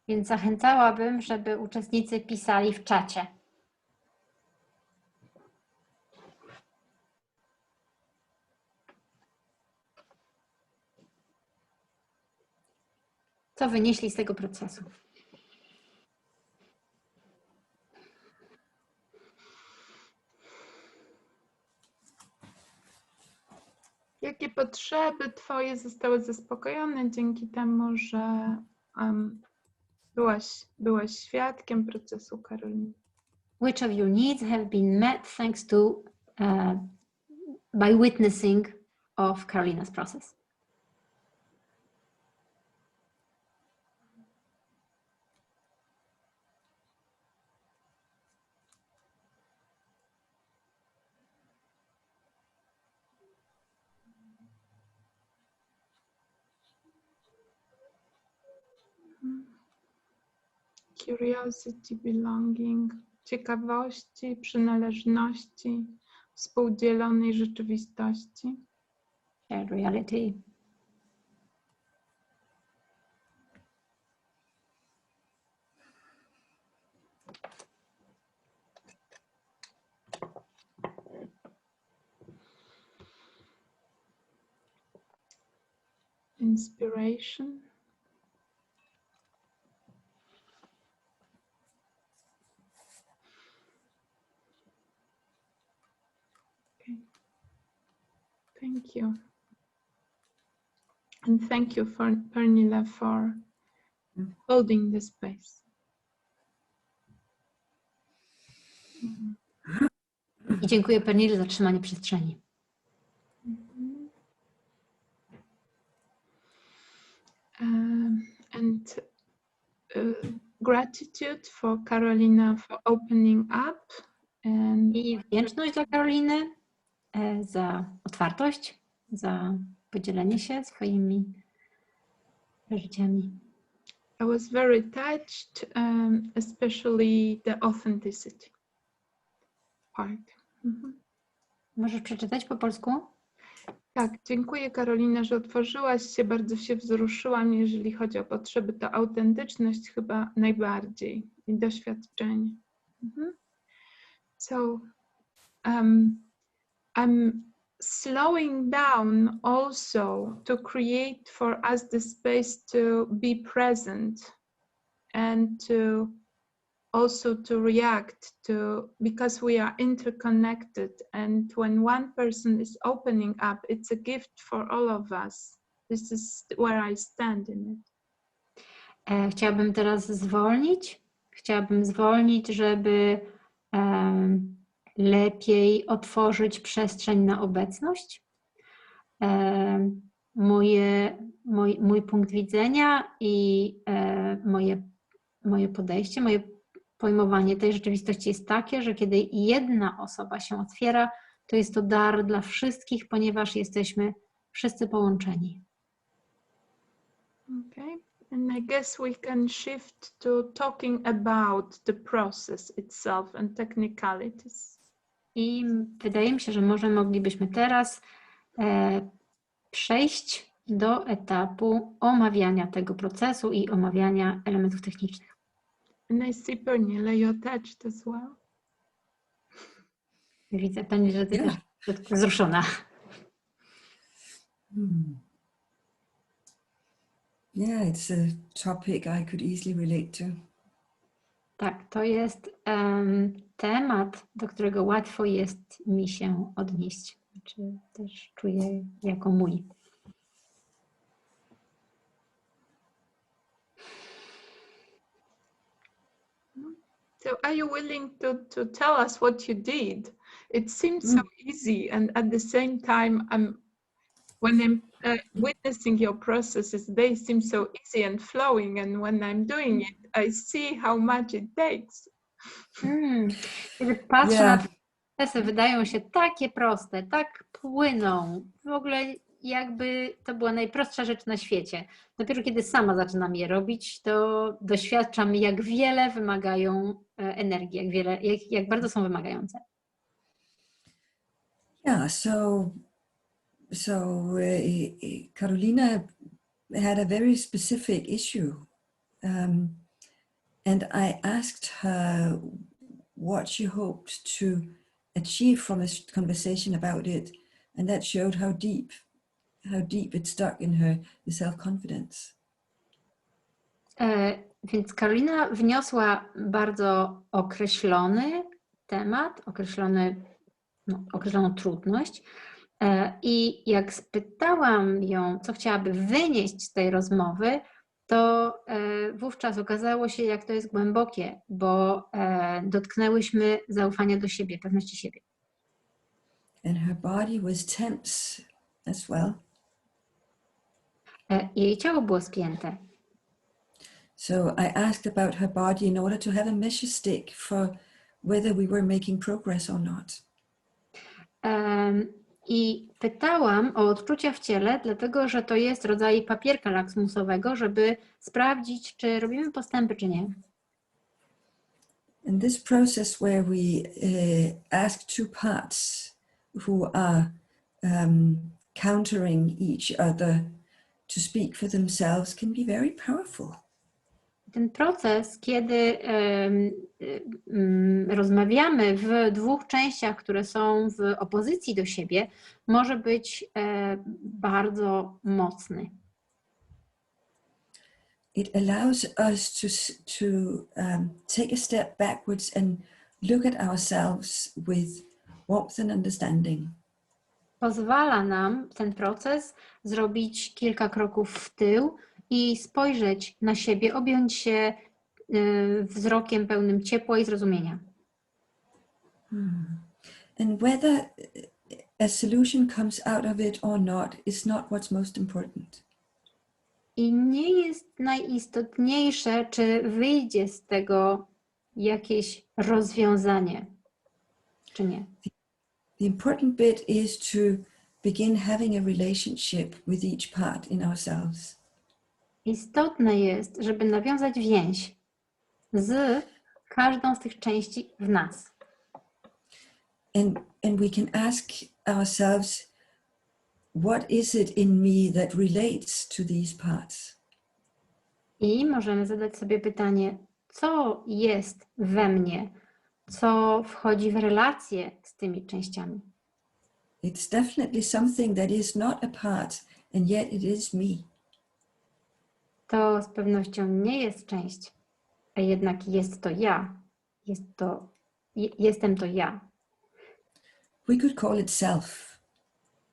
[SPEAKER 1] Więc zachęcałabym, żeby uczestnicy pisali w czacie. Co wynieśli z tego procesu?
[SPEAKER 2] Jakie potrzeby Twoje zostały zaspokojone dzięki temu, że byłaś świadkiem procesu Karoliny?
[SPEAKER 1] Which of your needs have been met thanks to by witnessing of Karolina's process?
[SPEAKER 2] Curiosity, belonging, ciekawości, przynależności, współdzielonej rzeczywistości.
[SPEAKER 1] Shared reality.
[SPEAKER 2] Inspiration. Okay. Thank you. And thank you for Pernille for holding the space.
[SPEAKER 1] I dziękuję Pernille za trzymanie przestrzeni.
[SPEAKER 2] And gratitude for Karolina for opening up. And
[SPEAKER 1] I wdzięczność dla Karoliny za otwartość, za podzielenie się swoimi przeżyciami.
[SPEAKER 2] I was very touched, especially the authenticity part.
[SPEAKER 1] Możesz przeczytać po polsku?
[SPEAKER 2] Tak, dziękuję Karolina, że otworzyłaś się. Bardzo się wzruszyłam, jeżeli chodzi o potrzeby. To autentyczność chyba najbardziej i doświadczenie. So I'm slowing down also to create for us the space to be present and to also to react to, because we are interconnected, and when one person is opening up, it's a gift for all of us. This is where I stand in it.
[SPEAKER 1] Chciałabym teraz zwolnić. Chciałabym zwolnić, żeby lepiej otworzyć przestrzeń na obecność. Mój punkt widzenia i moje podejście, moje pojmowanie tej rzeczywistości jest takie, że kiedy jedna osoba się otwiera, to jest to dar dla wszystkich, ponieważ jesteśmy wszyscy połączeni.
[SPEAKER 2] Okay, and I guess we can shift to talking about the process itself and technicalities.
[SPEAKER 1] I wydaje mi się, że może moglibyśmy teraz przejść do etapu omawiania tego procesu i omawiania elementów technicznych.
[SPEAKER 2] And I see Pernille, you're touched as well.
[SPEAKER 1] Widzę Pani, że Ty też wzruszona.
[SPEAKER 3] Yeah, it's a topic I could easily relate to.
[SPEAKER 1] Tak, to jest temat, do którego łatwo jest mi się odnieść. Znaczy, też czuję jako mój.
[SPEAKER 2] So are you willing to tell us what you did? It seems so easy, and at the same time, when I'm witnessing your processes, they seem so easy and flowing, and when I'm doing it, I see how much it takes.
[SPEAKER 1] Kiedy patrzę na te procesy, wydają się takie proste, tak płyną. W ogóle jakby to była najprostsza rzecz na świecie. Dopiero kiedy sama zaczynam je robić, to doświadczam, jak wiele wymagają energii, jak bardzo są wymagające.
[SPEAKER 3] Yeah, Carolina had a very specific issue, and I asked her what she hoped to achieve from this conversation about it, and that showed how deep it stuck in her, the self-confidence.
[SPEAKER 1] Więc Karolina wniosła bardzo określony temat, określoną trudność. I jak spytałam ją, co chciałaby wynieść z tej rozmowy, to wówczas okazało się, jak to jest głębokie, bo dotknęłyśmy zaufania do siebie, pewności siebie.
[SPEAKER 3] And her body was tense as well.
[SPEAKER 1] Jej ciało było spięte.
[SPEAKER 3] So I asked about her body in order to have a measure stick for whether we were making progress or not.
[SPEAKER 1] I pytałam o odczucia w ciele, dlatego że to jest rodzaj papierka lakmusowego, żeby sprawdzić, czy robimy postępy, czy nie.
[SPEAKER 3] In this process where we ask two parts who are countering each other to speak for themselves can be very powerful.
[SPEAKER 1] Ten proces, kiedy rozmawiamy w dwóch częściach, które są w opozycji do siebie, może być bardzo mocny.
[SPEAKER 3] It allows us to take a step backwards and look at ourselves with warmth and understanding.
[SPEAKER 1] Pozwala nam ten proces zrobić kilka kroków w tył i spojrzeć na siebie, objąć się wzrokiem pełnym ciepła i zrozumienia.
[SPEAKER 3] And whether a solution comes out of it or not is not what's most important.
[SPEAKER 1] I nie jest najistotniejsze, czy wyjdzie z tego jakieś rozwiązanie, czy nie.
[SPEAKER 3] The important bit is to begin having a relationship with each part in ourselves.
[SPEAKER 1] Istotne jest, żeby nawiązać więź z każdą z tych części w nas.
[SPEAKER 3] And we can ask ourselves, what is it in me that relates to these parts?
[SPEAKER 1] I możemy zadać sobie pytanie, co jest we mnie, co wchodzi w relacje z tymi częściami.
[SPEAKER 3] It's definitely something that is not a part, and yet it is me.
[SPEAKER 1] To z pewnością nie jest część, a jednak jest to ja. Jestem to ja.
[SPEAKER 3] We could call it self.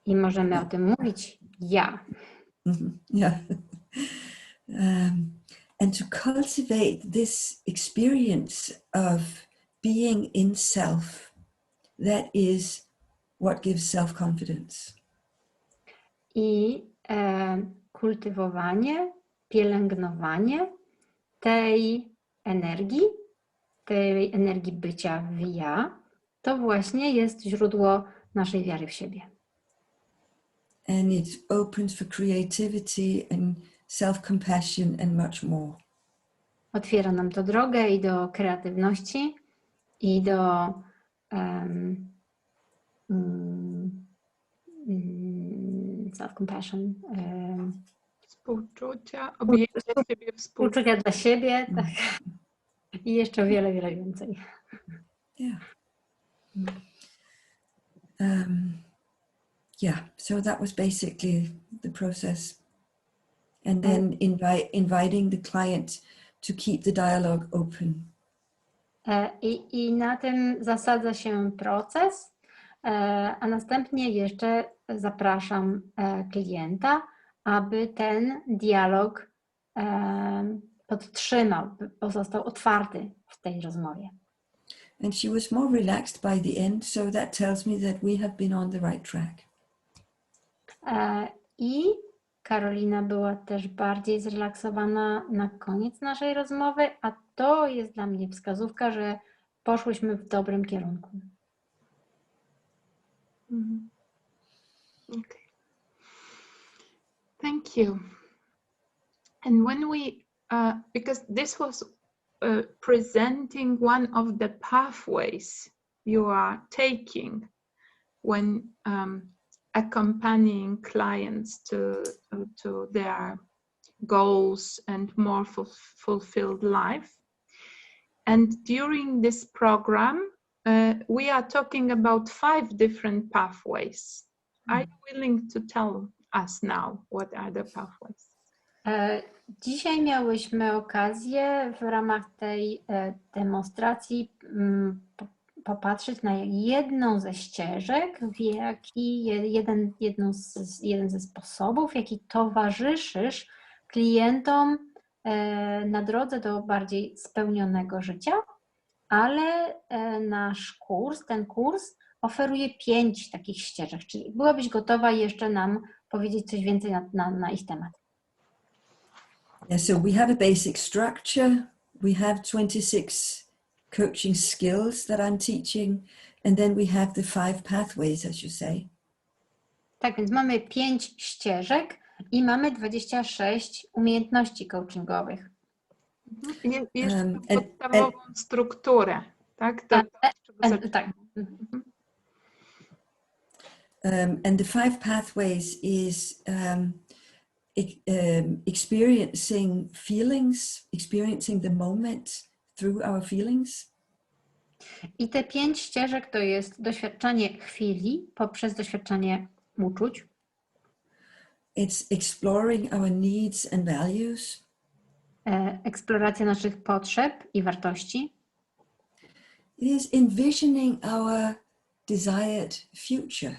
[SPEAKER 1] I możemy o tym mówić ja.
[SPEAKER 3] Yeah. And to cultivate this experience of being in self, that is what gives self-confidence.
[SPEAKER 1] I kultywowanie, pielęgnowanie tej energii bycia w ja, to właśnie jest źródło naszej wiary w siebie.
[SPEAKER 3] And it opens for creativity and self-compassion and much more.
[SPEAKER 1] Otwiera nam to drogę i do kreatywności, i do self-compassion.
[SPEAKER 2] Współczucia, objęcia siebie,
[SPEAKER 1] Współczucia dla siebie, tak. I jeszcze wiele, wiele więcej.
[SPEAKER 3] Yeah. Yeah, so that was basically the process. And then inviting the client to keep the dialogue open.
[SPEAKER 1] I na tym zasadza się proces, a następnie jeszcze zapraszam klienta, aby ten dialog podtrzymał, pozostał otwarty w tej rozmowie.
[SPEAKER 3] And she was more relaxed by the end, so that tells me that we have been on the right track.
[SPEAKER 1] I Karolina była też bardziej zrelaksowana na koniec naszej rozmowy, a to jest dla mnie wskazówka, że poszłyśmy w dobrym kierunku.
[SPEAKER 2] Okay. Thank you. And when we, because this was presenting one of the pathways you are taking when accompanying clients to their goals and more fulfilled life. And during this program, we are talking about 5 different pathways. Are you willing to tell us now what are the pathways?
[SPEAKER 1] Dzisiaj miałyśmy okazję w ramach tej demonstracji popatrzeć na jedną ze ścieżek, jeden ze sposobów, w jaki towarzyszysz klientom na drodze do bardziej spełnionego życia, ale ten kurs oferuje 5 takich ścieżek. Czyli byłabyś gotowa jeszcze nam powiedzieć coś więcej na ich temat?
[SPEAKER 3] Yeah, so we have a basic structure. We have 26 coaching skills that I'm teaching, and then we have the 5 pathways, as you say.
[SPEAKER 1] Tak, więc mamy 5 ścieżek i mamy 26 umiejętności coachingowych.
[SPEAKER 2] Jeszcze podstawową strukturę, tak? Tak.
[SPEAKER 3] And the 5 pathways is experiencing feelings, experiencing the moment through our feelings.
[SPEAKER 1] I te 5 ścieżek to jest doświadczanie chwili poprzez doświadczanie uczuć.
[SPEAKER 3] It's exploring our needs and values.
[SPEAKER 1] Eksploracja naszych potrzeb i wartości.
[SPEAKER 3] It is envisioning our desired future.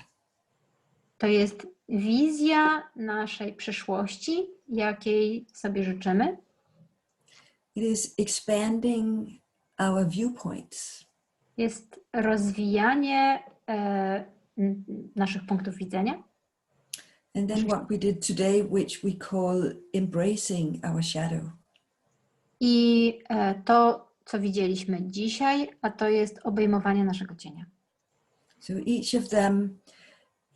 [SPEAKER 1] To jest wizja naszej przyszłości, jakiej sobie życzymy.
[SPEAKER 3] It is expanding our viewpoints.
[SPEAKER 1] Jest rozwijanie naszych punktów widzenia.
[SPEAKER 3] And then what we did today, which we call embracing our shadow.
[SPEAKER 1] I to, co widzieliśmy dzisiaj, a to jest obejmowanie naszego cienia.
[SPEAKER 3] So each of them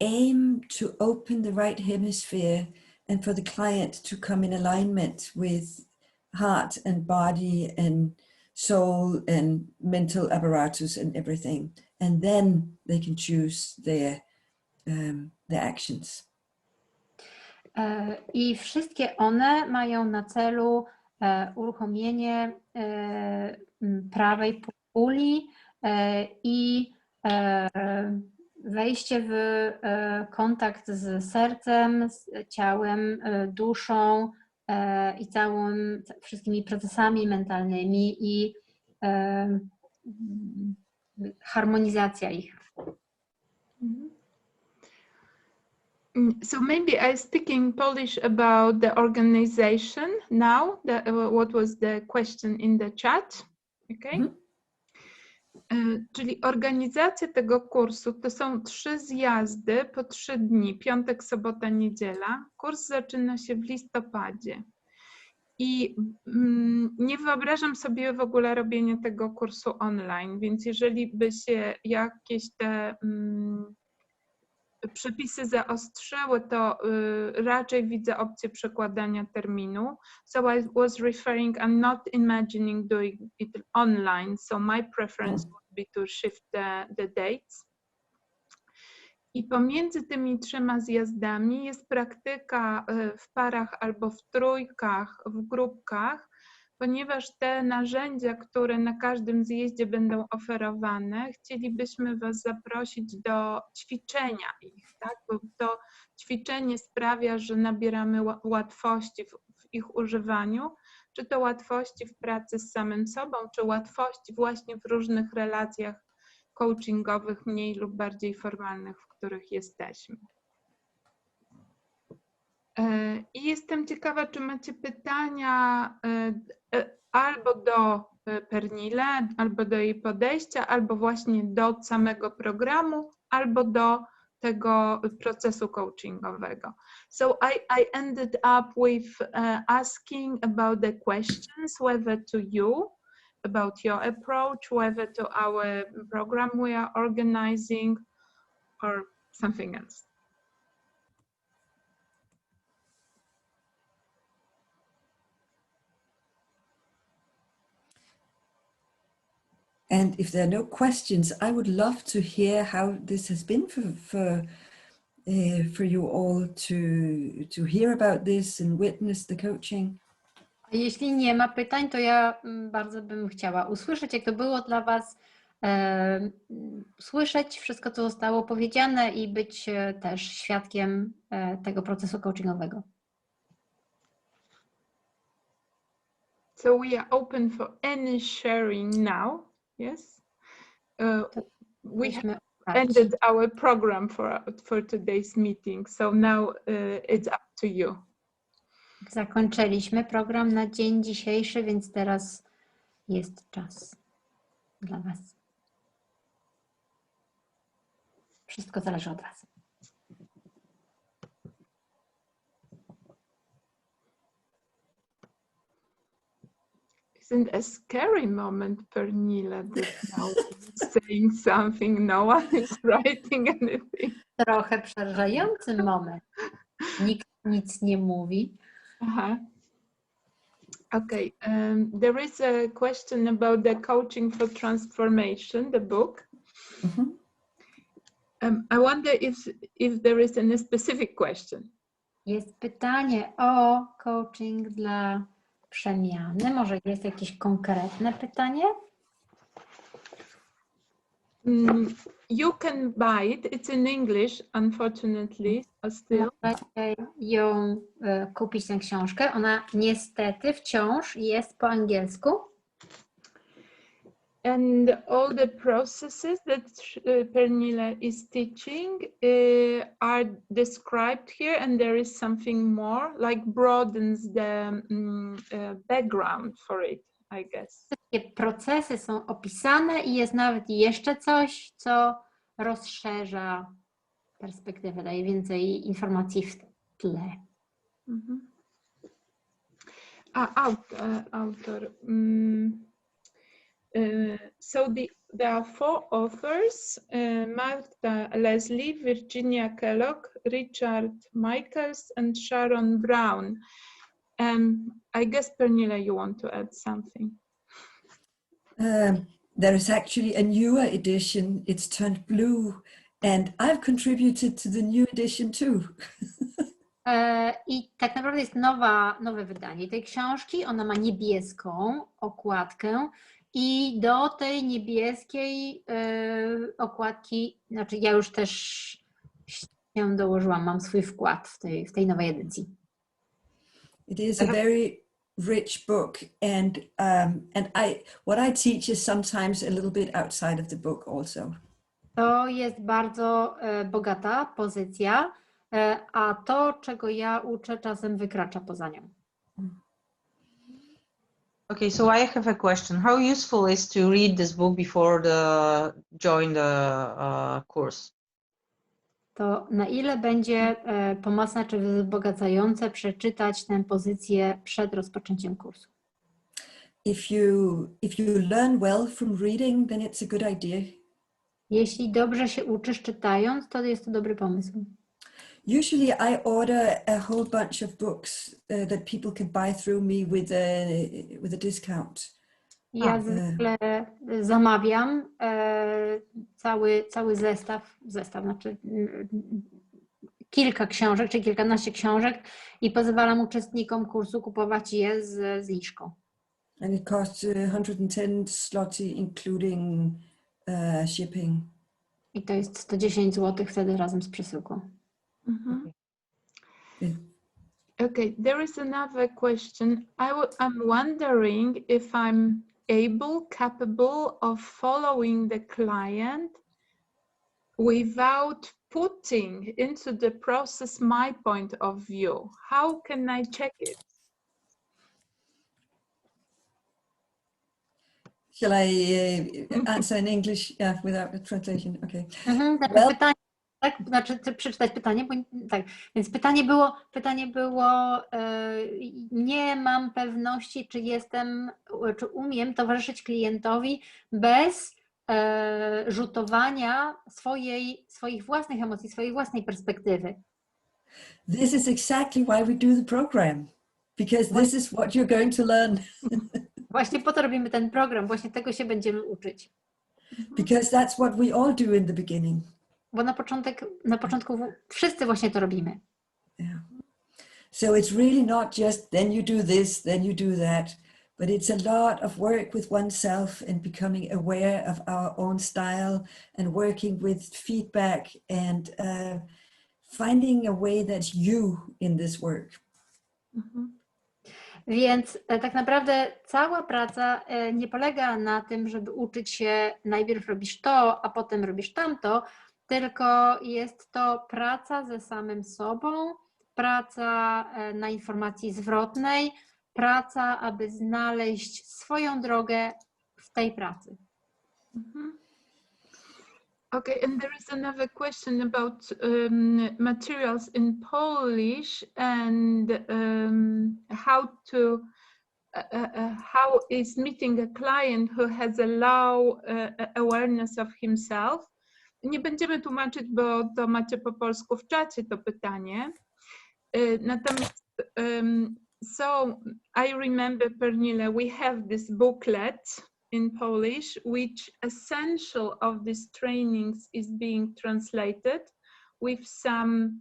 [SPEAKER 3] aim to open the right hemisphere and for the client to come in alignment with heart and body and soul and mental apparatus and everything. And then they can choose their actions.
[SPEAKER 1] I wszystkie one mają na celu uruchomienie prawej puli i wejście w kontakt z sercem, z ciałem, duszą i wszystkimi procesami mentalnymi i harmonizacja ich.
[SPEAKER 2] So maybe I speak in Polish about the organization now, what was the question in the chat, okay? Czyli organizacja tego kursu to są 3 zjazdy po 3 dni, piątek, sobota, niedziela. Kurs zaczyna się w listopadzie. I nie wyobrażam sobie w ogóle robienia tego kursu online, więc jeżeli by się jakieś te przepisy zaostrzyły, to raczej widzę opcję przekładania terminu. So I was referring, I'm not imagining doing it online, so my preference would be to shift the dates. I pomiędzy tymi 3 zjazdami jest praktyka w parach albo w trójkach, w grupkach, ponieważ te narzędzia, które na każdym zjeździe będą oferowane, chcielibyśmy Was zaprosić do ćwiczenia ich, tak? Bo to ćwiczenie sprawia, że nabieramy łatwości w ich używaniu, czy to łatwości w pracy z samym sobą, czy łatwości właśnie w różnych relacjach coachingowych, mniej lub bardziej formalnych, w których jesteśmy. I jestem ciekawa, czy macie pytania albo do Pernille, albo do jej podejścia, albo właśnie do samego programu, albo do tego procesu coachingowego. So I ended up with asking about the questions, whether to you, about your approach, whether to our program we are organizing, or something else.
[SPEAKER 3] And if there are no questions, I would love to hear how this has been for you all to hear about this and witness the coaching.
[SPEAKER 1] A jeśli nie ma pytań, to ja bardzo bym chciała usłyszeć, jak to było dla Was, słyszeć wszystko, co zostało powiedziane i być też świadkiem tego procesu coachingowego.
[SPEAKER 2] So we are open for any sharing now. Yes. We have ended our program for today's meeting, so now it's up to you.
[SPEAKER 1] Zakończyliśmy program na dzień dzisiejszy, więc teraz jest czas dla Was. Wszystko zależy od Was.
[SPEAKER 2] Isn't a scary moment, Pernille, that now saying something, no one is writing anything?
[SPEAKER 1] Trochę przerażający moment. Nikt nic nie mówi.
[SPEAKER 2] Okay, there is a question about the Coaching for Transformation, the book. I wonder if there is any specific question.
[SPEAKER 1] Jest pytanie o coaching dla przemiany. Może jest jakieś konkretne pytanie?
[SPEAKER 2] You can buy it. It's in English, unfortunately, still.
[SPEAKER 1] Możecie ją kupić, tę książkę. Ona niestety wciąż jest po angielsku.
[SPEAKER 2] And all the processes that Pernille is teaching are described here, and there is something more, like broadens the background for it, I guess.
[SPEAKER 1] Wszystkie procesy są opisane i jest nawet jeszcze coś, co rozszerza perspektywę, daje więcej informacji w tle.
[SPEAKER 2] Author. So there are 4 authors, Martha Leslie, Virginia Kellogg, Richard Michaels, and Sharon Brown. I guess, Pernille, you want to add something?
[SPEAKER 3] There is actually a newer edition. It's turned blue, and I've contributed to the new edition too.
[SPEAKER 1] I tak naprawdę jest nowe wydanie tej książki. Ona ma niebieską okładkę i do tej niebieskiej okładki, znaczy ja już też się dołożyłam, mam swój wkład w tej nowej edycji.
[SPEAKER 3] It is a very rich book, and what I teach is sometimes a little bit outside of the book also.
[SPEAKER 1] To jest bardzo bogata pozycja, a to, czego ja uczę, czasem wykracza poza nią.
[SPEAKER 4] Okay, so I have a question. How useful is to read this book before join the course?
[SPEAKER 1] To na ile będzie pomocne czy wzbogacające przeczytać tę pozycję przed rozpoczęciem kursu?
[SPEAKER 3] If you learn well from reading, then it's a good idea.
[SPEAKER 1] Jeśli dobrze się uczysz czytając, to jest to dobry pomysł.
[SPEAKER 3] Usually I order a whole bunch of books that people can buy through me with a discount.
[SPEAKER 1] Ja zwykle zamawiam cały zestaw, znaczy kilka książek, czy kilkanaście książek i pozwalam uczestnikom kursu kupować je z zniżką.
[SPEAKER 3] And it costs 110 zloty, including shipping.
[SPEAKER 1] I to jest 110 zł wtedy razem z przesyłką.
[SPEAKER 2] Okay, there is another question. I'm wondering if I'm capable of following the client without putting into the process my point of view. How can I check it?
[SPEAKER 3] Shall I answer in English without a translation? Okay.
[SPEAKER 1] Well, pytanie, tak? Znaczy przeczytać pytanie, bo tak. Więc pytanie było nie mam pewności, czy umiem towarzyszyć klientowi bez rzutowania swoich własnych emocji, swojej własnej perspektywy.
[SPEAKER 3] This is exactly why we do the program, because this is what you're going to learn.
[SPEAKER 1] Właśnie po to robimy ten program, właśnie tego się będziemy uczyć.
[SPEAKER 3] Because that's what we all do in the beginning.
[SPEAKER 1] Bo na początku wszyscy właśnie to robimy.
[SPEAKER 3] Yeah. So it's really not just then you do this, then you do that, but it's a lot of work with oneself and becoming aware of our own style and working with feedback and finding a way that's you in this work.
[SPEAKER 1] Więc tak naprawdę cała praca nie polega na tym, żeby uczyć się najpierw robisz to, a potem robisz tamto, tylko jest to praca ze samym sobą, praca na informacji zwrotnej, praca, aby znaleźć swoją drogę w tej pracy.
[SPEAKER 2] Okay, and there is another question about materials in Polish and how is meeting a client who has a low awareness of himself. Nie będziemy tłumaczyć, bo to macie po polsku w czacie to pytanie. Natomiast so I remember, Pernille, we have this booklet in Polish, which essential of these trainings is being translated with some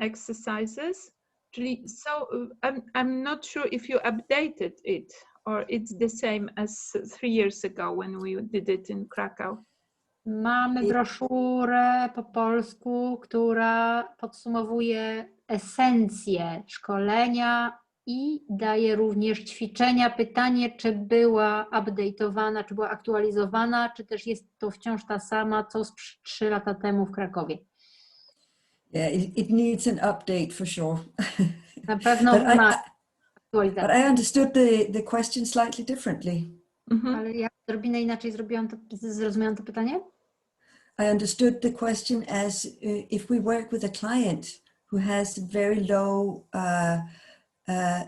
[SPEAKER 2] exercises. Czyli so I'm not sure if you updated it or it's the same as 3 years ago when we did it in Krakow.
[SPEAKER 1] Mamy broszurę po polsku, która podsumowuje esencję szkolenia i daje również ćwiczenia. Pytanie, czy była update'owana, czy była aktualizowana, czy też jest to wciąż ta sama, co z 3 lata temu w Krakowie.
[SPEAKER 3] Yeah, it needs an update for sure.
[SPEAKER 1] Na pewno ma aktualizację.
[SPEAKER 3] But I understood the question slightly differently.
[SPEAKER 1] Ale ja odrobinę inaczej zrozumiałam to pytanie?
[SPEAKER 3] I understood the question as if we work with a client who has very low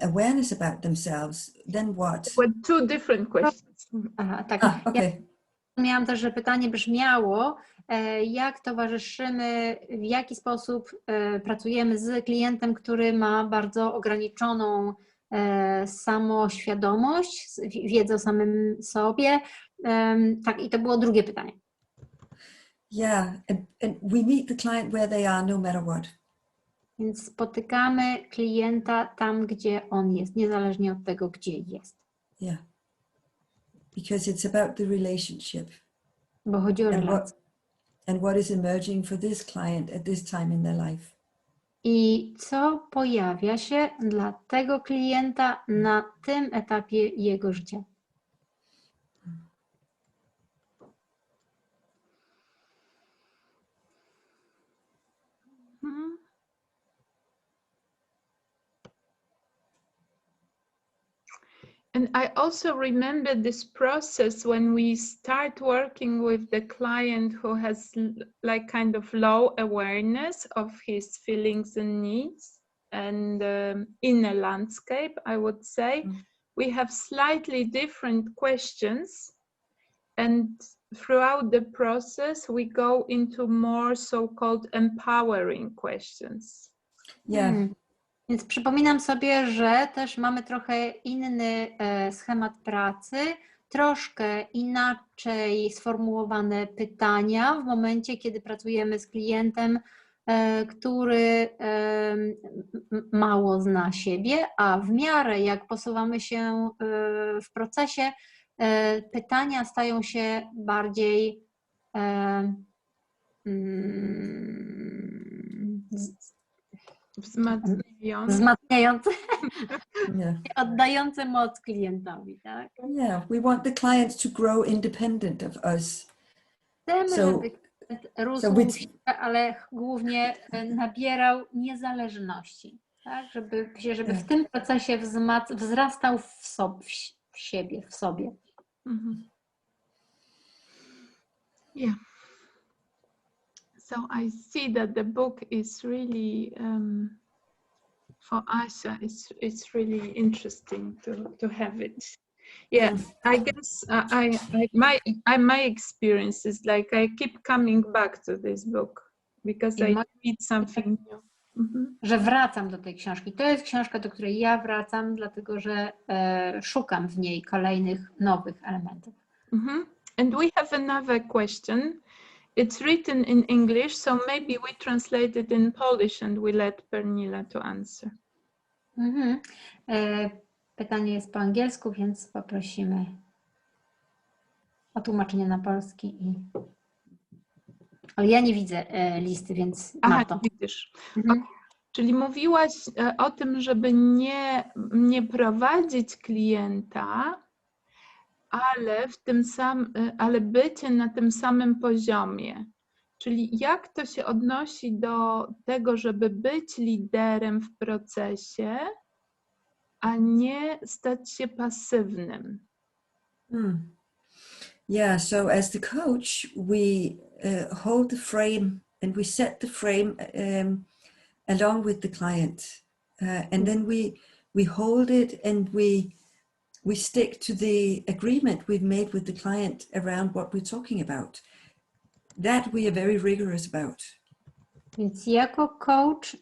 [SPEAKER 3] awareness about themselves, then what?
[SPEAKER 2] Well, 2 different questions.
[SPEAKER 1] Aha, tak.
[SPEAKER 3] Okay.
[SPEAKER 1] Ja miałam też, że pytanie brzmiało, jak towarzyszymy, w jaki sposób pracujemy z klientem, który ma bardzo ograniczoną samoświadomość, wiedzę o samym sobie. Tak, i to było drugie pytanie.
[SPEAKER 3] Yeah, and we meet the client where they are, no matter what.
[SPEAKER 1] Więc spotykamy klienta tam, gdzie on jest, niezależnie od tego, gdzie jest.
[SPEAKER 3] Yeah, because it's about the relationship.
[SPEAKER 1] Bo chodzi o relacje.
[SPEAKER 3] And what is emerging for this client at this time in their life.
[SPEAKER 1] I co pojawia się dla tego klienta na tym etapie jego życia.
[SPEAKER 2] And I also remember this process when we start working with the client who has like kind of low awareness of his feelings and needs and in a landscape, I would say. We have slightly different questions, and throughout the process we go into more so-called empowering questions.
[SPEAKER 3] Yeah.
[SPEAKER 1] Więc przypominam sobie, że też mamy trochę inny schemat pracy, troszkę inaczej sformułowane pytania w momencie, kiedy pracujemy z klientem, który mało zna siebie, a w miarę jak posuwamy się w procesie, pytania stają się bardziej wzmacniające,
[SPEAKER 3] Yeah.
[SPEAKER 1] oddające moc klientowi, tak?
[SPEAKER 3] Yeah, we want the clients to grow independent of us.
[SPEAKER 1] Chcemy, żeby klient rósł, ale głównie nabierał niezależności, tak? Żeby w tym procesie wzrastał w sobie.
[SPEAKER 2] Yeah. So I see that the book is really for Asha. It's really interesting to have it. Yeah, I guess my experience is like I keep coming back to this book because I read something new.
[SPEAKER 1] Że wracam do tej książki. To jest książka, do której ja wracam, dlatego że szukam w niej kolejnych nowych elementów.
[SPEAKER 2] And we have another question. It's written in English, so maybe we translate it in Polish and we let Pernille to answer.
[SPEAKER 1] Pytanie jest po angielsku, więc poprosimy o tłumaczenie na polski. Ale ja nie widzę listy, więc Marto.
[SPEAKER 2] Widzisz. Okay. Czyli mówiłaś o tym, żeby nie prowadzić klienta, ale bycie na tym samym poziomie. Czyli jak to się odnosi do tego, żeby być liderem w procesie, a nie stać się pasywnym?
[SPEAKER 3] Yeah, so as the coach, we hold the frame and we set the frame along with the client. And then we hold it and we stick to the agreement we've made with the client around what we're talking about. That we are very rigorous about.
[SPEAKER 1] Więc jako coach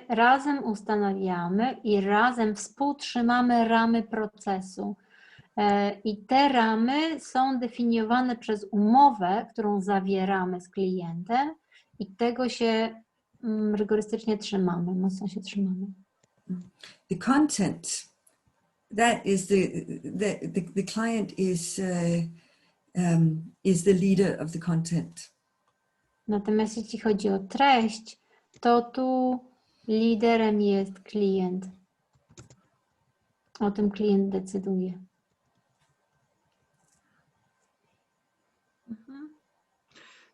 [SPEAKER 1] razem ustanawiamy i razem współtrzymamy ramy procesu. I te ramy są definiowane przez umowę, którą zawieramy z klientem i tego się rygorystycznie trzymamy, mocno się trzymamy.
[SPEAKER 3] The content, that is the client is the leader of the content.
[SPEAKER 1] Natomiast jeśli chodzi o treść, to tu liderem jest klient. O tym klient decyduje.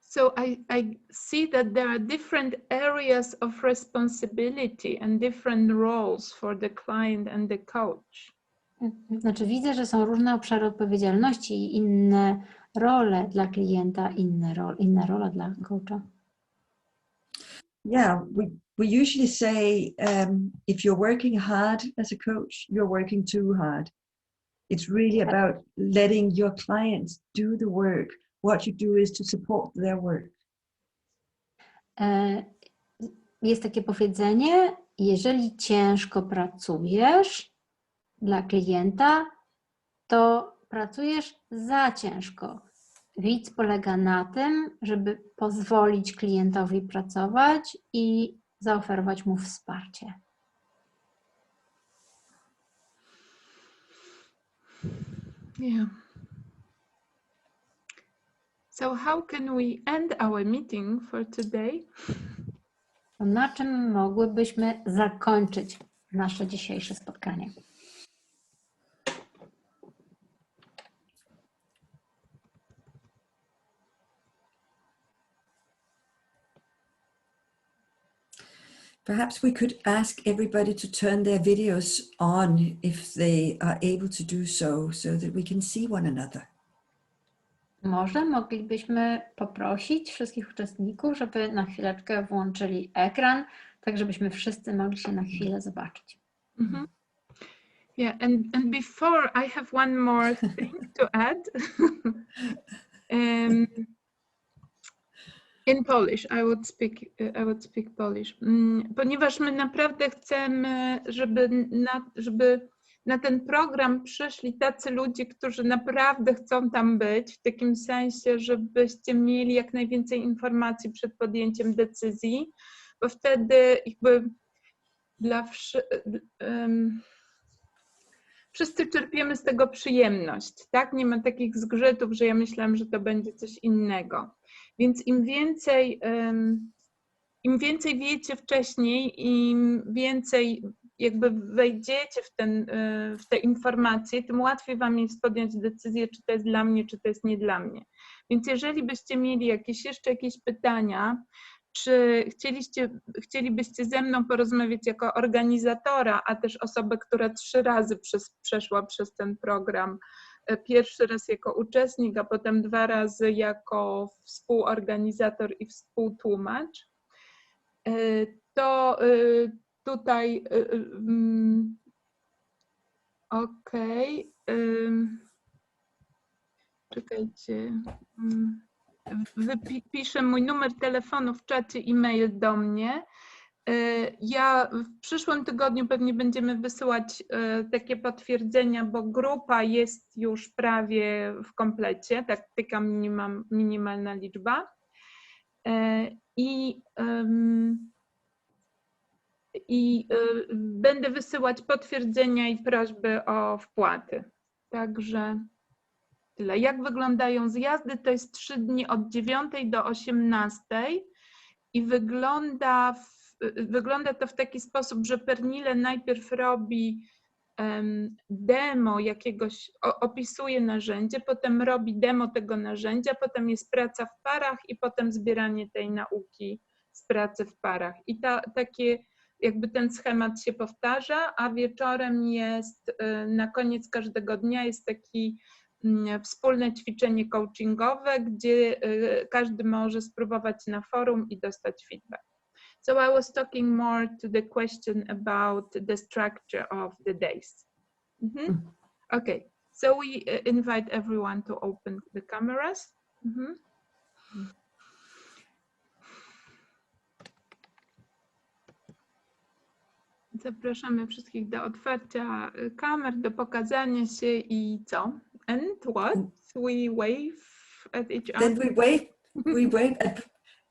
[SPEAKER 2] So I see that there are different areas of responsibility and different roles for the client and the coach.
[SPEAKER 1] Znaczy widzę, że są różne obszary odpowiedzialności i inne role dla klienta, inna rola dla coacha.
[SPEAKER 3] Yeah, we usually say if you're working hard as a coach, you're working too hard. It's really about letting your clients do the work. What you do is to support their work.
[SPEAKER 1] Jest takie powiedzenie, jeżeli ciężko pracujesz dla klienta, to pracujesz za ciężko. Widz polega na tym, żeby pozwolić klientowi pracować i zaoferować mu wsparcie.
[SPEAKER 2] Yeah. So how can we end our meeting for today?
[SPEAKER 1] Na czym mogłybyśmy zakończyć nasze dzisiejsze spotkanie?
[SPEAKER 3] Perhaps we could ask everybody to turn their videos on if they are able to do so that we can see one another.
[SPEAKER 1] Może moglibyśmy poprosić wszystkich uczestników, żeby na chwileczkę włączyli ekran, tak żebyśmy wszyscy mogli się na chwilę zobaczyć.
[SPEAKER 2] Yeah, and before I have one more thing to add. In Polish, I would speak Polish. Ponieważ my naprawdę chcemy, żeby na ten program przyszli tacy ludzie, którzy naprawdę chcą tam być, w takim sensie, żebyście mieli jak najwięcej informacji przed podjęciem decyzji, bo wtedy jakby wszyscy czerpiemy z tego przyjemność, tak? Nie ma takich zgrzytów, że ja myślałam, że to będzie coś innego. Więc im więcej wiecie wcześniej, im więcej jakby wejdziecie w te informacje, tym łatwiej wam jest podjąć decyzję, czy to jest dla mnie, czy to jest nie dla mnie. Więc jeżeli byście mieli jeszcze jakieś pytania, czy chcielibyście ze mną porozmawiać jako organizatora, a też osobę, która 3 razy przeszła przez ten program, pierwszy raz jako uczestnik, a potem 2 razy jako współorganizator i współtłumacz, to tutaj okej. Czekajcie. Wypiszę mój numer telefonu w czacie e-mail do mnie. Ja w przyszłym tygodniu pewnie będziemy wysyłać takie potwierdzenia, bo grupa jest już prawie w komplecie, tak taka minimalna liczba. I będę wysyłać potwierdzenia i prośby o wpłaty. Także tyle. Jak wyglądają zjazdy? To jest 3 dni od 9 do 18 i wygląda to w taki sposób, że Pernille najpierw robi demo jakiegoś, opisuje narzędzie, potem robi demo tego narzędzia, potem jest praca w parach i potem zbieranie tej nauki z pracy w parach. I takie jakby ten schemat się powtarza, a wieczorem jest, na koniec każdego dnia jest taki wspólne ćwiczenie coachingowe, gdzie każdy może spróbować na forum i dostać feedback. So I was talking more to the question about the structure of the days. Okay, so we invite everyone to open the cameras. Zapraszamy wszystkich do otwarcia kamer, do pokazania się i co? And what? We wave at each other.
[SPEAKER 3] Then we wave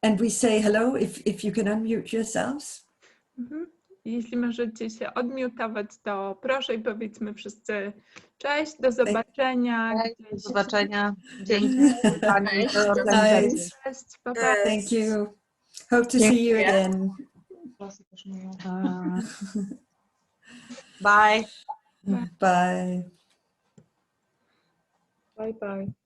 [SPEAKER 3] and we say hello if you can unmute yourselves.
[SPEAKER 2] Jeśli możecie się odmiutować, to proszę i powiedzmy wszyscy cześć, do zobaczenia.
[SPEAKER 4] Do zobaczenia. Dzięki Pani
[SPEAKER 3] Cześć.
[SPEAKER 4] za organizację.
[SPEAKER 2] Cześć, pa, pa.
[SPEAKER 3] Thank you. Hope to see you again.
[SPEAKER 4] Bye.
[SPEAKER 3] Bye.
[SPEAKER 2] Bye, bye.